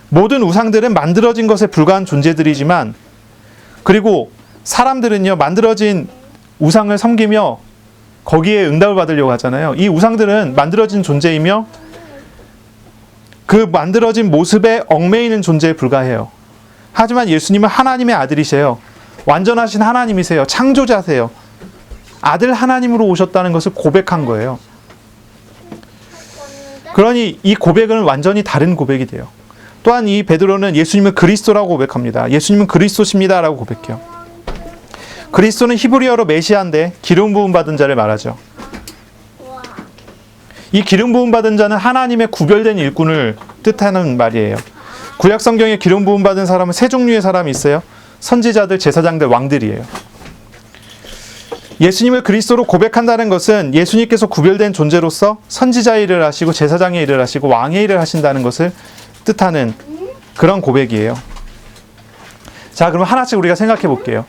모든 우상들은 만들어진 것에 불과한 존재들이지만, 그리고 사람들은요, 만들어진 우상을 섬기며 거기에 응답을 받으려고 하잖아요. 이 우상들은 만들어진 존재이며 그 만들어진 모습에 얽매이는 존재에 불과해요. 하지만 예수님은 하나님의 아들이세요. 완전하신 하나님이세요. 창조자세요. 아들 하나님으로 오셨다는 것을 고백한 거예요. 그러니 이 고백은 완전히 다른 고백이 돼요. 또한 이 베드로는 예수님은 그리스도라고 고백합니다. 예수님은 그리스도십니다 라고 고백해요. 그리스도는 히브리어로 메시아인데 기름 부음 받은 자를 말하죠. 이 기름 부음 받은 자는 하나님의 구별된 일꾼을 뜻하는 말이에요. 구약 성경에 기름 부음 받은 사람은 세 종류의 사람이 있어요. 선지자들, 제사장들, 왕들이에요. 예수님을 그리스도로 고백한다는 것은 예수님께서 구별된 존재로서 선지자의 일을 하시고 제사장의 일을 하시고 왕의 일을 하신다는 것을 뜻하는 그런 고백이에요. 자, 그럼 하나씩 우리가 생각해 볼게요.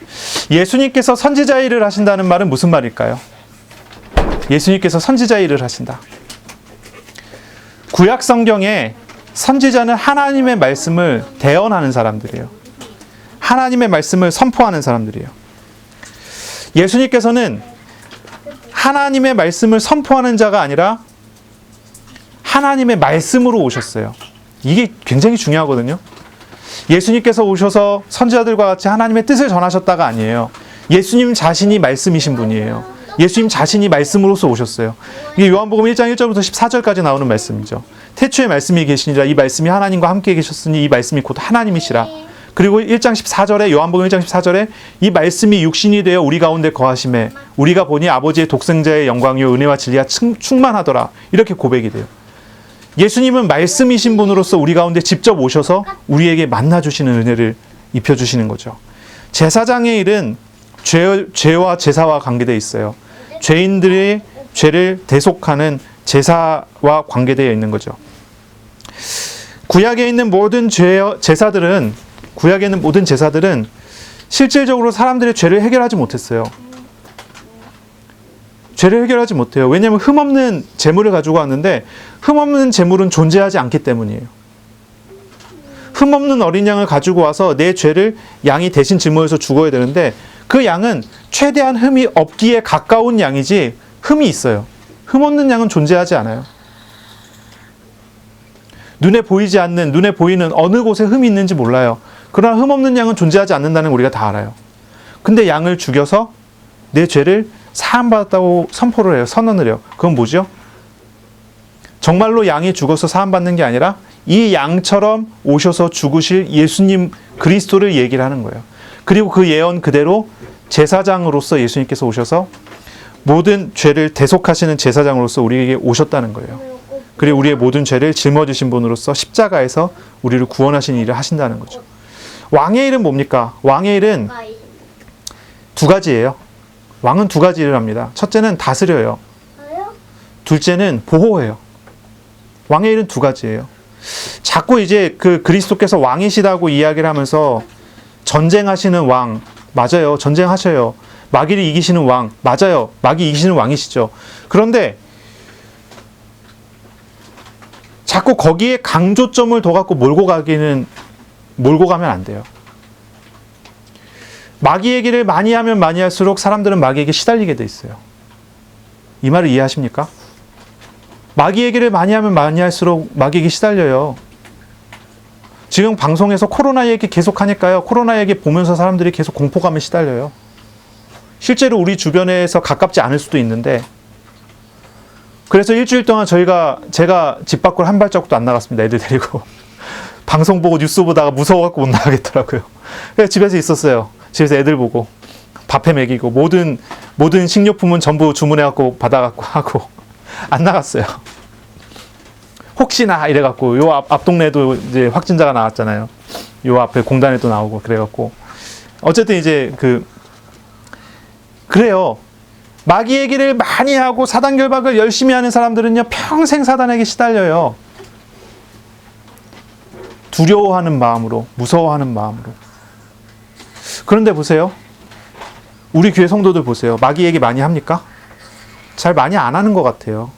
예수님께서 선지자의 일을 하신다는 말은 무슨 말일까요? 예수님께서 선지자의 일을 하신다. 구약 성경에 선지자는 하나님의 말씀을 대언하는 사람들이에요. 하나님의 말씀을 선포하는 사람들이에요. 예수님께서는 하나님의 말씀을 선포하는 자가 아니라 하나님의 말씀으로 오셨어요. 이게 굉장히 중요하거든요. 예수님께서 오셔서 선지자들과 같이 하나님의 뜻을 전하셨다가 아니에요. 예수님 자신이 말씀이신 분이에요. 예수님 자신이 말씀으로서 오셨어요. 이게 요한복음 1장 1절부터 14절까지 나오는 말씀이죠. 태초에 말씀이 계시니라 이 말씀이 하나님과 함께 계셨으니 이 말씀이 곧 하나님이시라. 그리고 1장 14절에 요한복음 1장 14절에 이 말씀이 육신이 되어 우리 가운데 거하심에 우리가 보니 아버지의 독생자의 영광이요 은혜와 진리가 충만하더라. 이렇게 고백이 돼요. 예수님은 말씀이신 분으로서 우리 가운데 직접 오셔서 우리에게 만나주시는 은혜를 입혀주시는 거죠. 제사장의 일은 죄와 제사와 관계되어 있어요. 죄인들의 죄를 대속하는 제사와 관계되어 있는 거죠. 구약에 있는 모든 제사들은 실질적으로 사람들의 죄를 해결하지 못했어요. 죄를 해결하지 못해요. 왜냐하면 흠없는 제물을 가지고 왔는데 흠없는 제물은 존재하지 않기 때문이에요. 흠없는 어린 양을 가지고 와서 내 죄를 양이 대신 짊어져서 죽어야 되는데 그 양은 최대한 흠이 없기에 가까운 양이지 흠이 있어요. 흠없는 양은 존재하지 않아요. 눈에 보이는 어느 곳에 흠이 있는지 몰라요. 그러나 흠없는 양은 존재하지 않는다는 걸 우리가 다 알아요. 근데 양을 죽여서 내 죄를 사함받았다고 선포를 해요. 선언을 해요. 그건 뭐죠? 정말로 양이 죽어서 사함받는 게 아니라 이 양처럼 오셔서 죽으실 예수님 그리스도를 얘기를 하는 거예요. 그리고 그 예언 그대로 제사장으로서 예수님께서 오셔서 모든 죄를 대속하시는 제사장으로서 우리에게 오셨다는 거예요. 그리고 우리의 모든 죄를 짊어지신 분으로서 십자가에서 우리를 구원하신 일을 하신다는 거죠. 왕의 일은 뭡니까? 왕의 일은 두 가지예요. 왕은 두 가지 일을 합니다. 첫째는 다스려요. 둘째는 보호해요. 왕의 일은 두 가지예요. 자꾸 이제 그 그리스도께서 왕이시다고 이야기를 하면서 전쟁하시는 왕, 맞아요. 전쟁하셔요. 마귀를 이기시는 왕, 맞아요. 마귀 이기시는 왕이시죠. 그런데 자꾸 거기에 강조점을 더 갖고 몰고 가면 안 돼요. 마귀 얘기를 많이 하면 많이 할수록 사람들은 마귀에게 시달리게 돼 있어요. 이 말을 이해하십니까? 마귀 얘기를 많이 하면 많이 할수록 마귀에게 시달려요. 지금 방송에서 코로나 얘기 계속 하니까요. 코로나 얘기 보면서 사람들이 계속 공포감에 시달려요. 실제로 우리 주변에서 가깝지 않을 수도 있는데, 그래서 일주일 동안 제가 집 밖으로 한 발자국도 안 나갔습니다. 애들 데리고. 방송 보고 뉴스 보다가 무서워갖고 못 나가겠더라고요. 그래서 집에서 있었어요. 집에서 애들 보고 밥해 먹이고 모든 식료품은 전부 주문해갖고 받아갖고 하고 안 나갔어요. 혹시나 이래갖고 요 앞 동네도 이제 확진자가 나왔잖아요. 요 앞에 공단에도 나오고 그래갖고 어쨌든 이제 그래요. 마귀 얘기를 많이 하고 사단 결박을 열심히 하는 사람들은요 평생 사단에게 시달려요. 두려워하는 마음으로, 무서워하는 마음으로. 그런데 보세요. 우리 교회 성도들 보세요. 마귀 얘기 많이 합니까? 잘 많이 안 하는 것 같아요.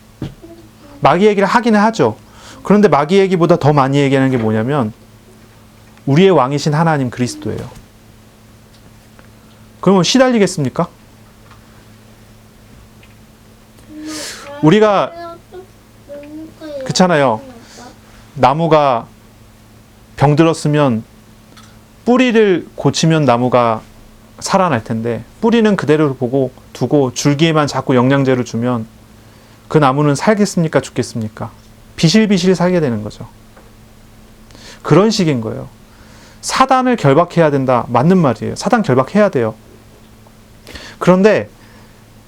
마귀 얘기를 하기는 하죠. 그런데 마귀 얘기보다 더 많이 얘기하는 게 뭐냐면 우리의 왕이신 하나님 그리스도예요. 그러면 시달리겠습니까? 우리가 그렇잖아요. 나무가 병들었으면 뿌리를 고치면 나무가 살아날 텐데 뿌리는 그대로 두고 줄기에만 자꾸 영양제를 주면 그 나무는 살겠습니까? 죽겠습니까? 비실비실 살게 되는 거죠. 그런 식인 거예요. 사단을 결박해야 된다. 맞는 말이에요. 사단 결박해야 돼요. 그런데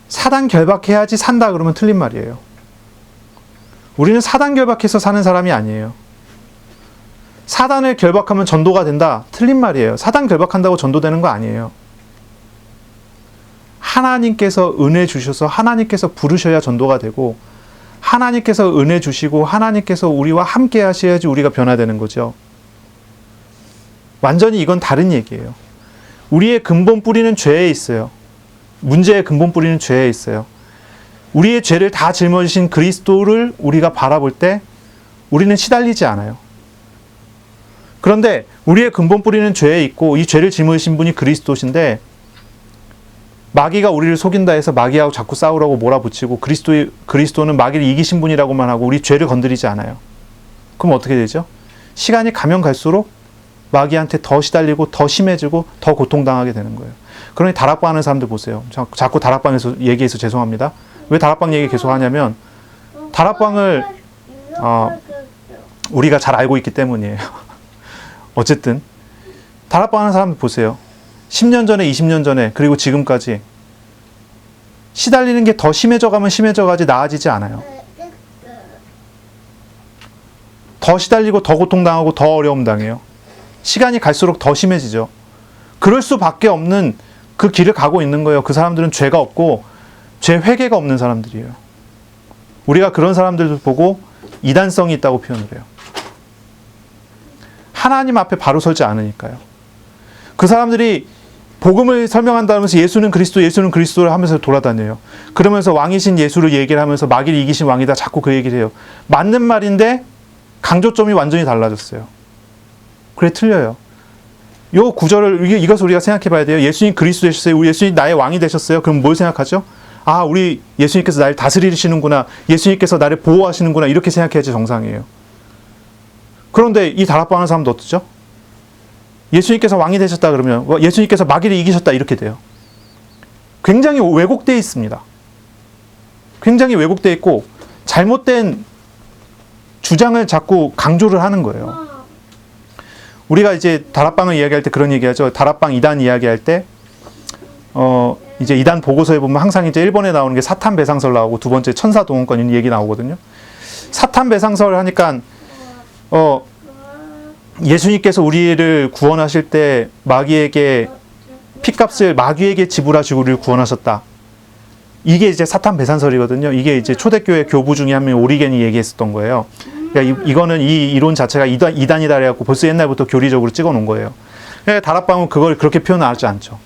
사단 결박해야지 산다 그러면 틀린 말이에요. 우리는 사단 결박해서 사는 사람이 아니에요. 사단을 결박하면 전도가 된다. 틀린 말이에요. 사단 결박한다고 전도되는 거 아니에요. 하나님께서 은혜 주셔서 하나님께서 부르셔야 전도가 되고 하나님께서 은혜 주시고 하나님께서 우리와 함께 하셔야지 우리가 변화되는 거죠. 완전히 이건 다른 얘기예요. 우리의 근본 뿌리는 죄에 있어요. 문제의 근본 뿌리는 죄에 있어요. 우리의 죄를 다 짊어지신 그리스도를 우리가 바라볼 때 우리는 시달리지 않아요. 그런데 우리의 근본 뿌리는 죄에 있고 이 죄를 짊어지신 분이 그리스도신데 마귀가 우리를 속인다 해서 마귀하고 자꾸 싸우라고 몰아붙이고 그리스도는 마귀를 이기신 분이라고만 하고 우리 죄를 건드리지 않아요. 그럼 어떻게 되죠? 시간이 가면 갈수록 마귀한테 더 시달리고 더 심해지고 더 고통당하게 되는 거예요. 그러니 다락방 하는 사람들 보세요. 자꾸 다락방에서 얘기해서 죄송합니다. 왜 다락방 얘기 계속 하냐면 다락방을 우리가 잘 알고 있기 때문이에요. 어쨌든 다락방 하는 사람들 보세요. 10년 전에 20년 전에 그리고 지금까지 시달리는 게 더 심해져 가면 심해져 가지 나아지지 않아요. 더 시달리고 더 고통당하고 더 어려움 당해요. 시간이 갈수록 더 심해지죠. 그럴 수밖에 없는 그 길을 가고 있는 거예요. 그 사람들은 죄가 없고 죄 회개가 없는 사람들이에요. 우리가 그런 사람들을 보고 이단성이 있다고 표현을 해요. 하나님 앞에 바로 서지 않으니까요. 그 사람들이 복음을 설명한다면서 예수는 그리스도를 하면서 돌아다녀요. 그러면서 왕이신 예수를 얘기를 하면서 마귀를 이기신 왕이다 자꾸 그 얘기를 해요. 맞는 말인데 강조점이 완전히 달라졌어요. 그래 틀려요. 요 구절을 이것을 우리가 생각해 봐야 돼요. 예수님 그리스도 되셨어요. 우리 예수님 나의 왕이 되셨어요. 그럼 뭘 생각하죠? 아, 우리 예수님께서 나를 다스리시는구나. 예수님께서 나를 보호하시는구나. 이렇게 생각해야지 정상이에요. 그런데 이 다락방 하는 사람도 어떠죠? 예수님께서 왕이 되셨다 그러면 예수님께서 마귀를 이기셨다 이렇게 돼요. 굉장히 왜곡되어 있습니다. 굉장히 왜곡되어 있고 잘못된 주장을 자꾸 강조를 하는 거예요. 우리가 이제 다락방을 이야기할 때 그런 얘기하죠. 다락방 이단 이야기할 때 이제 이단 보고서에 보면 항상 이제 1번에 나오는 게 사탄 배상설 나오고 두 번째 천사 동원권 얘기 나오거든요. 사탄 배상설 하니까 예수님께서 우리를 구원하실 때 마귀에게 핏값을 마귀에게 지불하시고 우리를 구원하셨다. 이게 이제 사탄 배상설이거든요. 이게 이제 초대교회 교부 중에 한 명 오리겐이 얘기했었던 거예요. 그러니까 이거는 이 이론 자체가 이단이다 그래갖고 벌써 옛날부터 교리적으로 찍어놓은 거예요. 그러니까 다락방은 그걸 그렇게 표현하지 않죠.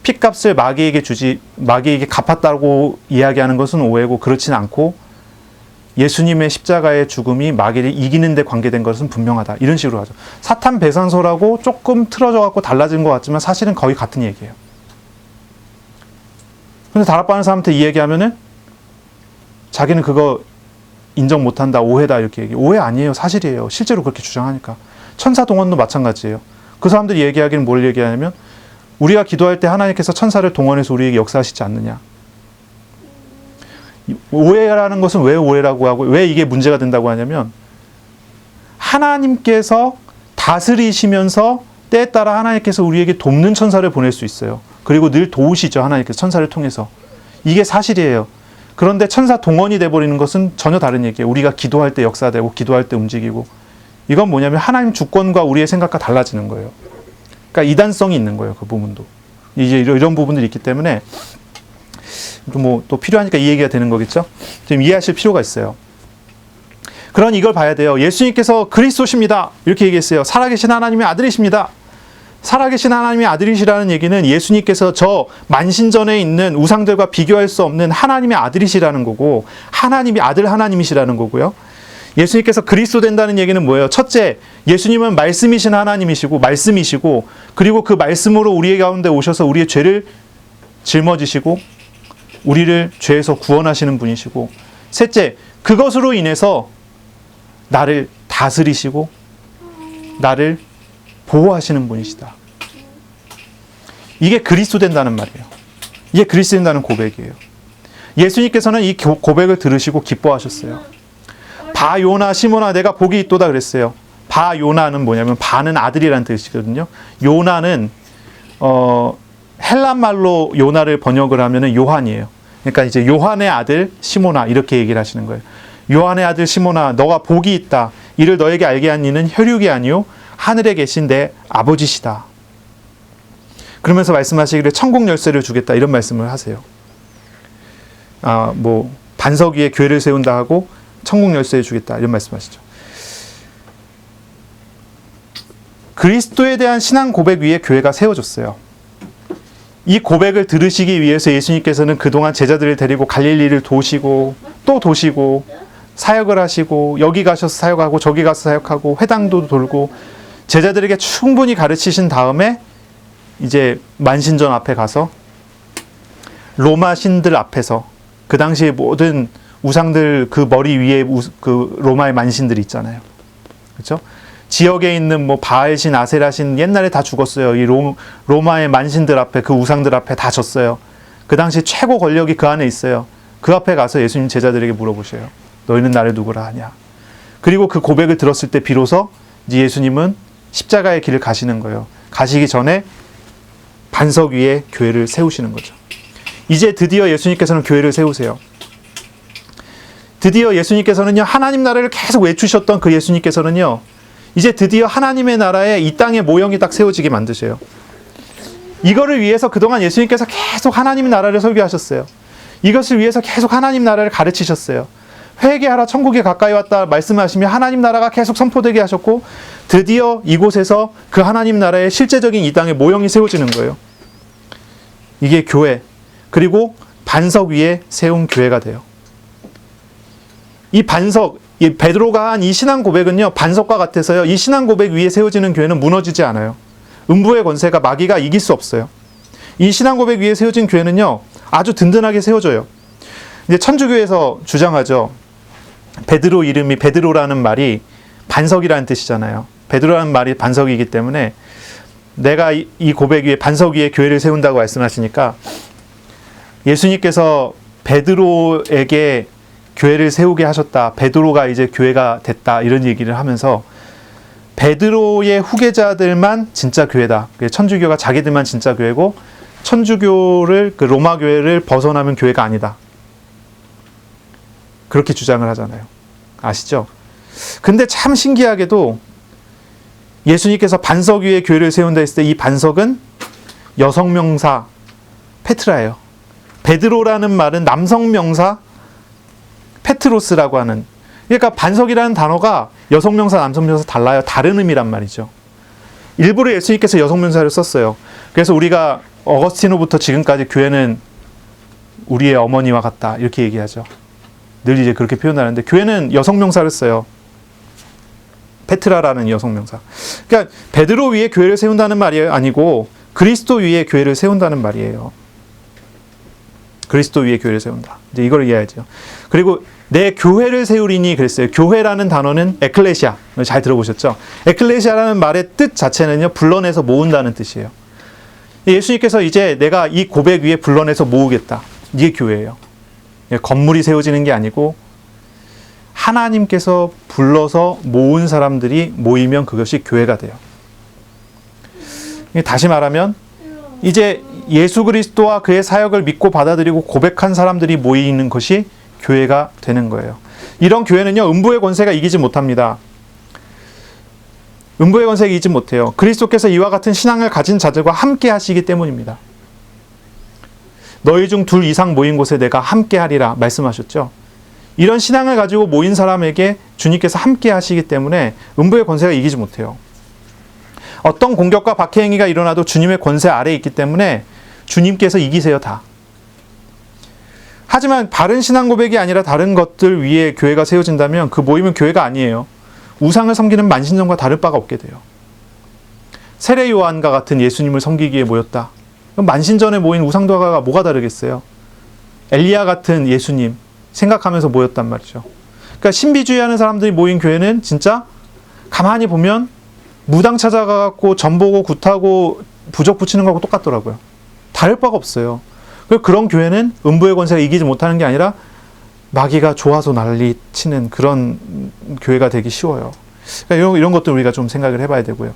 핏값을 마귀에게 갚았다고 이야기하는 것은 오해고 그렇지는 않고 예수님의 십자가의 죽음이 마귀를 이기는 데 관계된 것은 분명하다. 이런 식으로 하죠. 사탄 배상설하고 조금 틀어져갖고 달라진 것 같지만 사실은 거의 같은 얘기예요. 근데 다락방하는 사람한테 이 얘기하면은 자기는 그거 인정 못한다, 오해다 이렇게 얘기해요. 오해 아니에요. 사실이에요. 실제로 그렇게 주장하니까. 천사 동원도 마찬가지예요. 그 사람들이 얘기하기는 뭘 얘기하냐면 우리가 기도할 때 하나님께서 천사를 동원해서 우리에게 역사하시지 않느냐. 오해라는 것은 왜 오해라고 하고 왜 이게 문제가 된다고 하냐면 하나님께서 다스리시면서 때에 따라 하나님께서 우리에게 돕는 천사를 보낼 수 있어요. 그리고 늘 도우시죠. 하나님께서 천사를 통해서. 이게 사실이에요. 그런데 천사 동원이 돼버리는 것은 전혀 다른 얘기예요. 우리가 기도할 때 역사되고 기도할 때 움직이고 이건 뭐냐면 하나님 주권과 우리의 생각과 달라지는 거예요. 그러니까 이단성이 있는 거예요. 그 부분도. 이제 이런 부분들이 있기 때문에 뭐 또 필요하니까 이 얘기가 되는 거겠죠. 좀 이해하실 필요가 있어요. 그런 이걸 봐야 돼요. 예수님께서 그리스도십니다. 이렇게 얘기했어요. 살아계신 하나님의 아들이십니다. 살아계신 하나님의 아들이시라는 얘기는 예수님께서 저 만신전에 있는 우상들과 비교할 수 없는 하나님의 아들이시라는 거고 하나님이 아들 하나님이시라는 거고요. 예수님께서 그리스도 된다는 얘기는 뭐예요? 첫째, 예수님은 말씀이신 하나님이시고 말씀이시고 그리고 그 말씀으로 우리 가운데 오셔서 우리의 죄를 짊어지시고 우리를 죄에서 구원하시는 분이시고 셋째, 그것으로 인해서 나를 다스리시고 나를 보호하시는 분이시다. 이게 그리스도 된다는 말이에요. 이게 그리스도 된다는 고백이에요. 예수님께서는 이 고백을 들으시고 기뻐하셨어요. 바 요나 시몬아 내가 복이 있도다 그랬어요. 바 요나는 뭐냐면 바는 아들이라는 뜻이거든요. 요나는 헬란 말로 요나를 번역을 하면은 요한이에요. 그러니까 이제 요한의 아들 시몬아 이렇게 얘기를 하시는 거예요. 요한의 아들 시몬아 너가 복이 있다. 이를 너에게 알게 한 이는 혈육이 아니요 하늘에 계신 내 아버지시다. 그러면서 말씀하시기를 천국 열쇠를 주겠다 이런 말씀을 하세요. 뭐 반석 위에 교회를 세운다 하고 천국 열쇠를 주겠다 이런 말씀하시죠. 그리스도에 대한 신앙 고백 위에 교회가 세워졌어요. 이 고백을 들으시기 위해서 예수님께서는 그동안 제자들을 데리고 갈릴리를 도시고 또 도시고 사역을 하시고 여기 가셔서 사역하고 저기 가서 사역하고 회당도 돌고 제자들에게 충분히 가르치신 다음에 이제 만신전 앞에 가서 로마 신들 앞에서 그 당시에 모든 우상들 그 머리 위에 그 로마의 만신들이 있잖아요. 그렇죠? 지역에 있는 뭐 바알신, 아세라신 옛날에 다 죽었어요. 이 로마의 만신들 앞에 그 우상들 앞에 다 졌어요. 그 당시 최고 권력이 그 안에 있어요. 그 앞에 가서 예수님 제자들에게 물어보셔요. 너희는 나를 누구라 하냐? 그리고 그 고백을 들었을 때 비로소 이제 예수님은 십자가의 길을 가시는 거예요. 가시기 전에 반석 위에 교회를 세우시는 거죠. 이제 드디어 예수님께서는 교회를 세우세요. 드디어 예수님께서는요, 하나님 나라를 계속 외치셨던 그 예수님께서는요, 이제 드디어 하나님의 나라에 이 땅의 모형이 딱 세워지게 만드셔요. 이거를 위해서 그동안 예수님께서 계속 하나님 나라를 설교하셨어요. 이것을 위해서 계속 하나님 나라를 가르치셨어요. 회개하라 천국이 가까이 왔다 말씀하시며 하나님 나라가 계속 선포되게 하셨고 드디어 이곳에서 그 하나님 나라의 실제적인 이 땅의 모형이 세워지는 거예요. 이게 교회, 그리고 반석 위에 세운 교회가 돼요. 이 반석, 이 베드로가 한 이 신앙 고백은요, 반석과 같아서요, 이 신앙 고백 위에 세워지는 교회는 무너지지 않아요. 음부의 권세가 마귀가 이길 수 없어요. 이 신앙 고백 위에 세워진 교회는요, 아주 든든하게 세워져요. 이제 천주교에서 주장하죠. 베드로 이름이, 베드로라는 말이 반석이라는 뜻이잖아요. 베드로라는 말이 반석이기 때문에 내가 이 고백 위에 반석 위에 교회를 세운다고 말씀하시니까 예수님께서 베드로에게 교회를 세우게 하셨다. 베드로가 이제 교회가 됐다. 이런 얘기를 하면서 베드로의 후계자들만 진짜 교회다. 천주교가 자기들만 진짜 교회고 천주교를 그 로마 교회를 벗어나면 교회가 아니다. 그렇게 주장을 하잖아요. 아시죠? 근데 참 신기하게도 예수님께서 반석 위에 교회를 세운다 했을 때 이 반석은 여성 명사 페트라예요. 베드로라는 말은 남성 명사 페트로스라고 하는, 그러니까 반석이라는 단어가 여성 명사 남성 명사 달라요. 다른 의미란 말이죠. 일부러 예수님께서 여성 명사를 썼어요. 그래서 우리가 어거스티노부터 지금까지 교회는 우리의 어머니와 같다 이렇게 얘기하죠. 늘 이제 그렇게 표현하는데 교회는 여성 명사를 써요. 페트라라는 여성 명사. 그러니까 베드로 위에 교회를 세운다는 말이 아니고 그리스도 위에 교회를 세운다는 말이에요. 그리스도 위에 교회를 세운다. 이제 이걸 이해해야죠. 그리고 내 교회를 세우리니 그랬어요. 교회라는 단어는 에클레시아. 잘 들어보셨죠? 에클레시아라는 말의 뜻 자체는요, 불러내서 모은다는 뜻이에요. 예수님께서 이제 내가 이 고백 위에 불러내서 모으겠다. 이게 교회예요. 건물이 세워지는 게 아니고 하나님께서 불러서 모은 사람들이 모이면 그것이 교회가 돼요. 다시 말하면 이제 예수 그리스도와 그의 사역을 믿고 받아들이고 고백한 사람들이 모이는 것이 교회가 되는 거예요. 이런 교회는요, 음부의 권세가 이기지 못합니다. 음부의 권세가 이기지 못해요. 그리스도께서 이와 같은 신앙을 가진 자들과 함께 하시기 때문입니다. 너희 중 둘 이상 모인 곳에 내가 함께 하리라 말씀하셨죠. 이런 신앙을 가지고 모인 사람에게 주님께서 함께 하시기 때문에 음부의 권세가 이기지 못해요. 어떤 공격과 박해행위가 일어나도 주님의 권세 아래에 있기 때문에 주님께서 이기세요, 다. 하지만 바른 신앙 고백이 아니라 다른 것들 위에 교회가 세워진다면 그 모임은 교회가 아니에요. 우상을 섬기는 만신전과 다를 바가 없게 돼요. 세례 요한과 같은 예수님을 섬기기에 모였다. 그럼 만신전에 모인 우상도가가 뭐가 다르겠어요? 엘리야 같은 예수님 생각하면서 모였단 말이죠. 그러니까 신비주의하는 사람들이 모인 교회는 진짜 가만히 보면 무당 찾아가고 전보고 굿하고 부적 붙이는 거하고 똑같더라고요. 다를 바가 없어요. 그런 교회는 음부의 권세가 이기지 못하는 게 아니라 마귀가 좋아서 난리치는 그런 교회가 되기 쉬워요. 그러니까 이런 것도 우리가 좀 생각을 해봐야 되고요.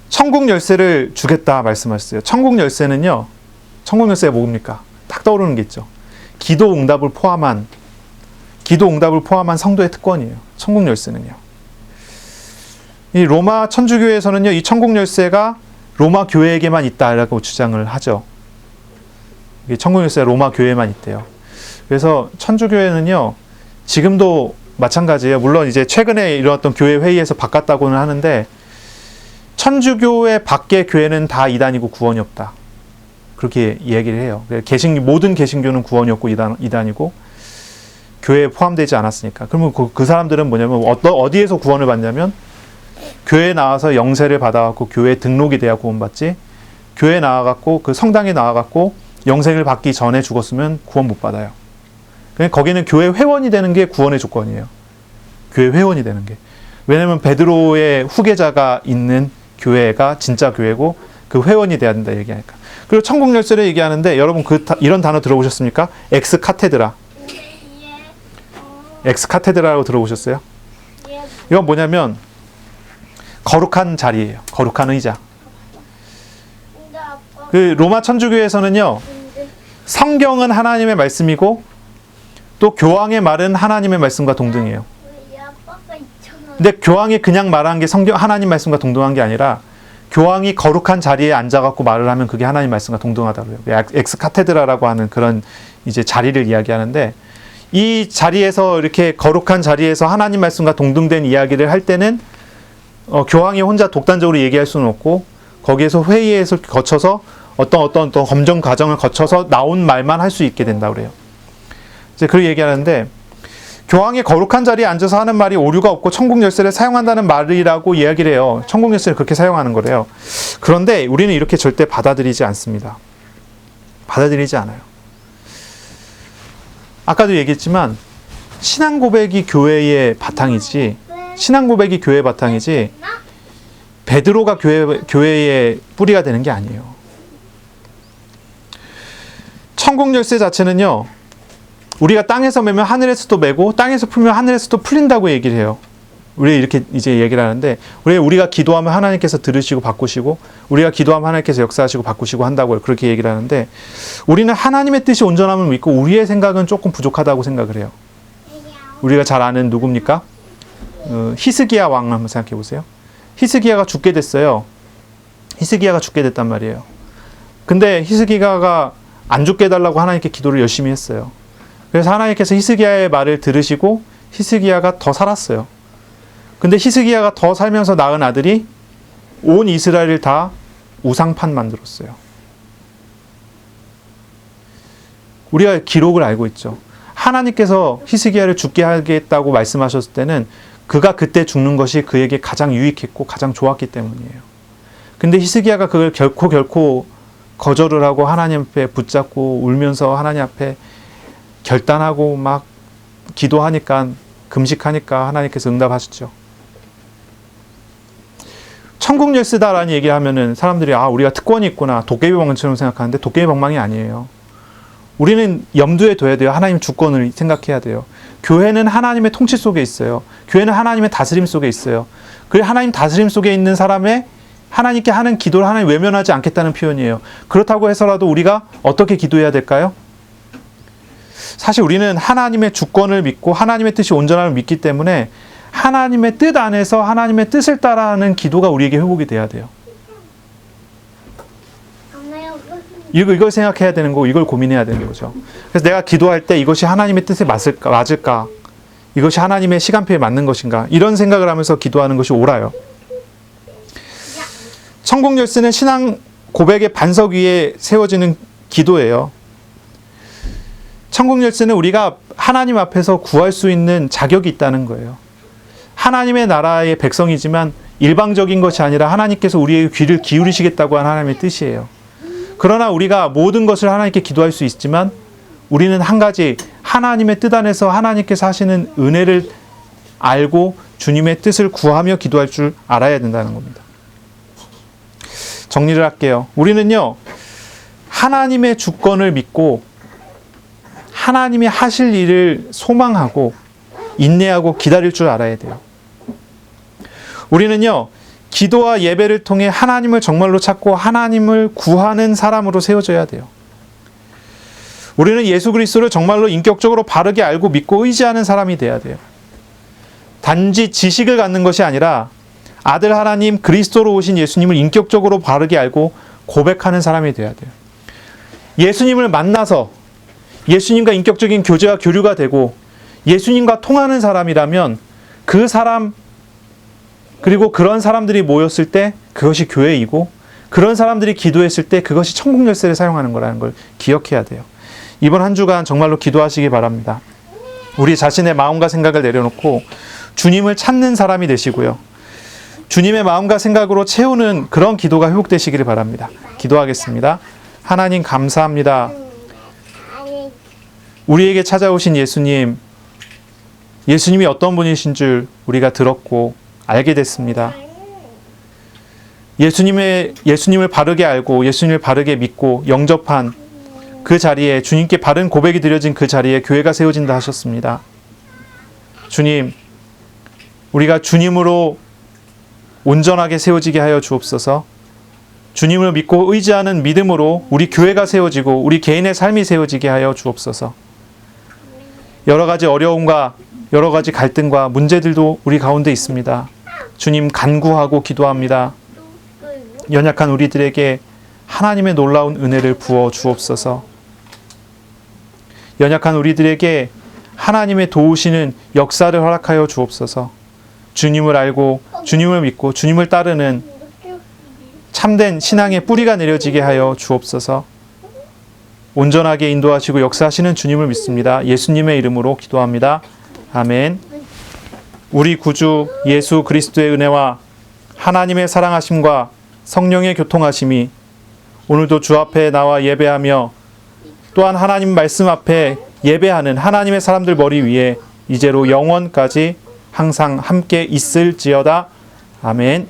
천국 열쇠를 주겠다 말씀하셨어요. 천국 열쇠는요, 천국 열쇠가 뭡니까? 딱 떠오르는 게 있죠. 기도 응답을 포함한 성도의 특권이에요. 천국 열쇠는요. 이 로마 천주교에서는요, 이 천국 열쇠가 로마 교회에게만 있다라고 주장을 하죠. 이 천국 열쇠가 로마 교회에만 있대요. 그래서 천주교회는요, 지금도 마찬가지예요. 물론 이제 최근에 일어났던 교회 회의에서 바꿨다고는 하는데, 천주교회 밖의 교회는 다 이단이고 구원이 없다. 그렇게 얘기를 해요. 모든 개신교는 구원이 없고 이단이고 교회에 포함되지 않았으니까. 그러면 그 사람들은 뭐냐면 어디에서 구원을 받냐면 교회에 나와서 영세를 받아갖고 교회에 등록이 돼야 구원받지, 교회에 나와갖고 그 성당에 나와갖고 영생을 받기 전에 죽었으면 구원 못 받아요. 거기는 교회 회원이 되는 게 구원의 조건이에요. 교회 회원이 되는 게. 왜냐면 베드로의 후계자가 있는 교회가 진짜 교회고 그 회원이 돼야 된다 얘기하니까. 그리고 천국 열쇠를 얘기하는데 여러분 이런 단어 들어보셨습니까? 엑스카테드라. 엑스카테드라라고 들어보셨어요? 이건 뭐냐면 거룩한 자리예요. 거룩한 의자. 그 로마 천주교에서는요, 성경은 하나님의 말씀이고 또 교황의 말은 하나님의 말씀과 동등해요. 근데 교황이 그냥 말한 게 하나님 말씀과 동등한 게 아니라 교황이 거룩한 자리에 앉아갖고 말을 하면 그게 하나님 말씀과 동등하다고요. 엑스카테드라라고 하는 그런 이제 자리를 이야기하는데, 이 자리에서 이렇게 거룩한 자리에서 하나님 말씀과 동등된 이야기를 할 때는 교황이 혼자 독단적으로 얘기할 수는 없고 거기에서 회의에서 거쳐서 어떤 검증 과정을 거쳐서 나온 말만 할 수 있게 된다고 그래요. 이제 그렇게 얘기하는데, 교황이 거룩한 자리에 앉아서 하는 말이 오류가 없고 천국 열쇠를 사용한다는 말이라고 이야기를 해요. 천국 열쇠를 그렇게 사용하는 거래요. 그런데 우리는 이렇게 절대 받아들이지 않습니다. 받아들이지 않아요. 아까도 얘기했지만 신앙 고백이 교회의 바탕이지, 신앙 고백이 교회의 바탕이지 베드로가 교회의 뿌리가 되는 게 아니에요. 천국 열쇠 자체는요, 우리가 땅에서 매면 하늘에서도 매고 땅에서 풀면 하늘에서도 풀린다고 얘기를 해요. 우리 이렇게 이제 얘기를 하는데, 우리가 기도하면 하나님께서 들으시고 바꾸시고, 우리가 기도하면 하나님께서 역사하시고 바꾸시고 한다고 그렇게 얘기를 하는데, 우리는 하나님의 뜻이 온전함을 믿고 우리의 생각은 조금 부족하다고 생각을 해요. 우리가 잘 아는 누굽니까? 히스기야 왕 한번 생각해 보세요. 히스기야가 죽게 됐어요. 히스기야가 죽게 됐단 말이에요. 근데 히스기야가 안 죽게 해달라고 하나님께 기도를 열심히 했어요. 그래서 하나님께서 히스기야의 말을 들으시고 히스기야가 더 살았어요. 근데 히스기야가 더 살면서 낳은 아들이 온 이스라엘을 다 우상판 만들었어요. 우리가 기록을 알고 있죠. 하나님께서 히스기야를 죽게 하겠다고 말씀하셨을 때는 그가 그때 죽는 것이 그에게 가장 유익했고 가장 좋았기 때문이에요. 근데 히스기야가 그걸 결코 거절을 하고 하나님 앞에 붙잡고 울면서 하나님 앞에 결단하고 막 기도하니까, 금식하니까 하나님께서 응답하셨죠. 천국 열쇠다라는 얘기를 하면은 사람들이 우리가 특권이 있구나, 도깨비 방망이처럼 생각하는데 도깨비 방망이 아니에요. 우리는 염두에 둬야 돼요. 하나님 주권을 생각해야 돼요. 교회는 하나님의 통치 속에 있어요. 교회는 하나님의 다스림 속에 있어요. 그리고 하나님 다스림 속에 있는 사람의 하나님께 하는 기도를 하나님 외면하지 않겠다는 표현이에요. 그렇다고 해서라도 우리가 어떻게 기도해야 될까요? 사실 우리는 하나님의 주권을 믿고 하나님의 뜻이 온전함을 믿기 때문에 하나님의 뜻 안에서 하나님의 뜻을 따라하는 기도가 우리에게 회복이 돼야 돼요. 이걸 생각해야 되는 거고, 이걸 고민해야 되는 거죠. 그래서 내가 기도할 때 이것이 하나님의 뜻에 맞을까? 이것이 하나님의 시간표에 맞는 것인가? 이런 생각을 하면서 기도하는 것이 옳아요. 천국 열쇠는 신앙 고백의 반석 위에 세워지는 기도예요. 천국 열쇠는 우리가 하나님 앞에서 구할 수 있는 자격이 있다는 거예요. 하나님의 나라의 백성이지만 일방적인 것이 아니라 하나님께서 우리의 귀를 기울이시겠다고 하는 하나님의 뜻이에요. 그러나 우리가 모든 것을 하나님께 기도할 수 있지만 우리는 한 가지, 하나님의 뜻 안에서 하나님께서 하시는 은혜를 알고 주님의 뜻을 구하며 기도할 줄 알아야 된다는 겁니다. 정리를 할게요. 우리는요, 하나님의 주권을 믿고 하나님이 하실 일을 소망하고 인내하고 기다릴 줄 알아야 돼요. 우리는요, 기도와 예배를 통해 하나님을 정말로 찾고 하나님을 구하는 사람으로 세워져야 돼요. 우리는 예수 그리스도를 정말로 인격적으로 바르게 알고 믿고 의지하는 사람이 돼야 돼요. 단지 지식을 갖는 것이 아니라 아들 하나님 그리스도로 오신 예수님을 인격적으로 바르게 알고 고백하는 사람이 돼야 돼요. 예수님을 만나서 예수님과 인격적인 교제와 교류가 되고 예수님과 통하는 사람이라면 그 사람, 그리고 그런 사람들이 모였을 때 그것이 교회이고, 그런 사람들이 기도했을 때 그것이 천국 열쇠를 사용하는 거라는 걸 기억해야 돼요. 이번 한 주간 정말로 기도하시기 바랍니다. 우리 자신의 마음과 생각을 내려놓고 주님을 찾는 사람이 되시고요, 주님의 마음과 생각으로 채우는 그런 기도가 회복되시기를 바랍니다. 기도하겠습니다. 하나님 감사합니다. 우리에게 찾아오신 예수님이 어떤 분이신 줄 우리가 들었고 알게 됐습니다. 예수님을 바르게 알고 예수님을 바르게 믿고 영접한 그 자리에, 주님께 바른 고백이 드려진 그 자리에 교회가 세워진다 하셨습니다. 주님, 우리가 주님으로 온전하게 세워지게 하여 주옵소서. 주님을 믿고 의지하는 믿음으로 우리 교회가 세워지고 우리 개인의 삶이 세워지게 하여 주옵소서. 여러 가지 어려움과 여러 가지 갈등과 문제들도 우리 가운데 있습니다. 주님, 간구하고 기도합니다. 연약한 우리들에게 하나님의 놀라운 은혜를 부어 주옵소서. 연약한 우리들에게 하나님의 도우시는 역사를 허락하여 주옵소서. 주님을 알고 주님을 믿고 주님을 따르는 참된 신앙의 뿌리가 내려지게 하여 주옵소서. 온전하게 인도하시고 역사하시는 주님을 믿습니다. 예수님의 이름으로 기도합니다. 아멘. 우리 구주 예수 그리스도의 은혜와 하나님의 사랑하심과 성령의 교통하심이 오늘도 주 앞에 나와 예배하며 또한 하나님 말씀 앞에 예배하는 하나님의 사람들 머리 위에 이제로 영원까지 항상 함께 있을지어다. 아멘.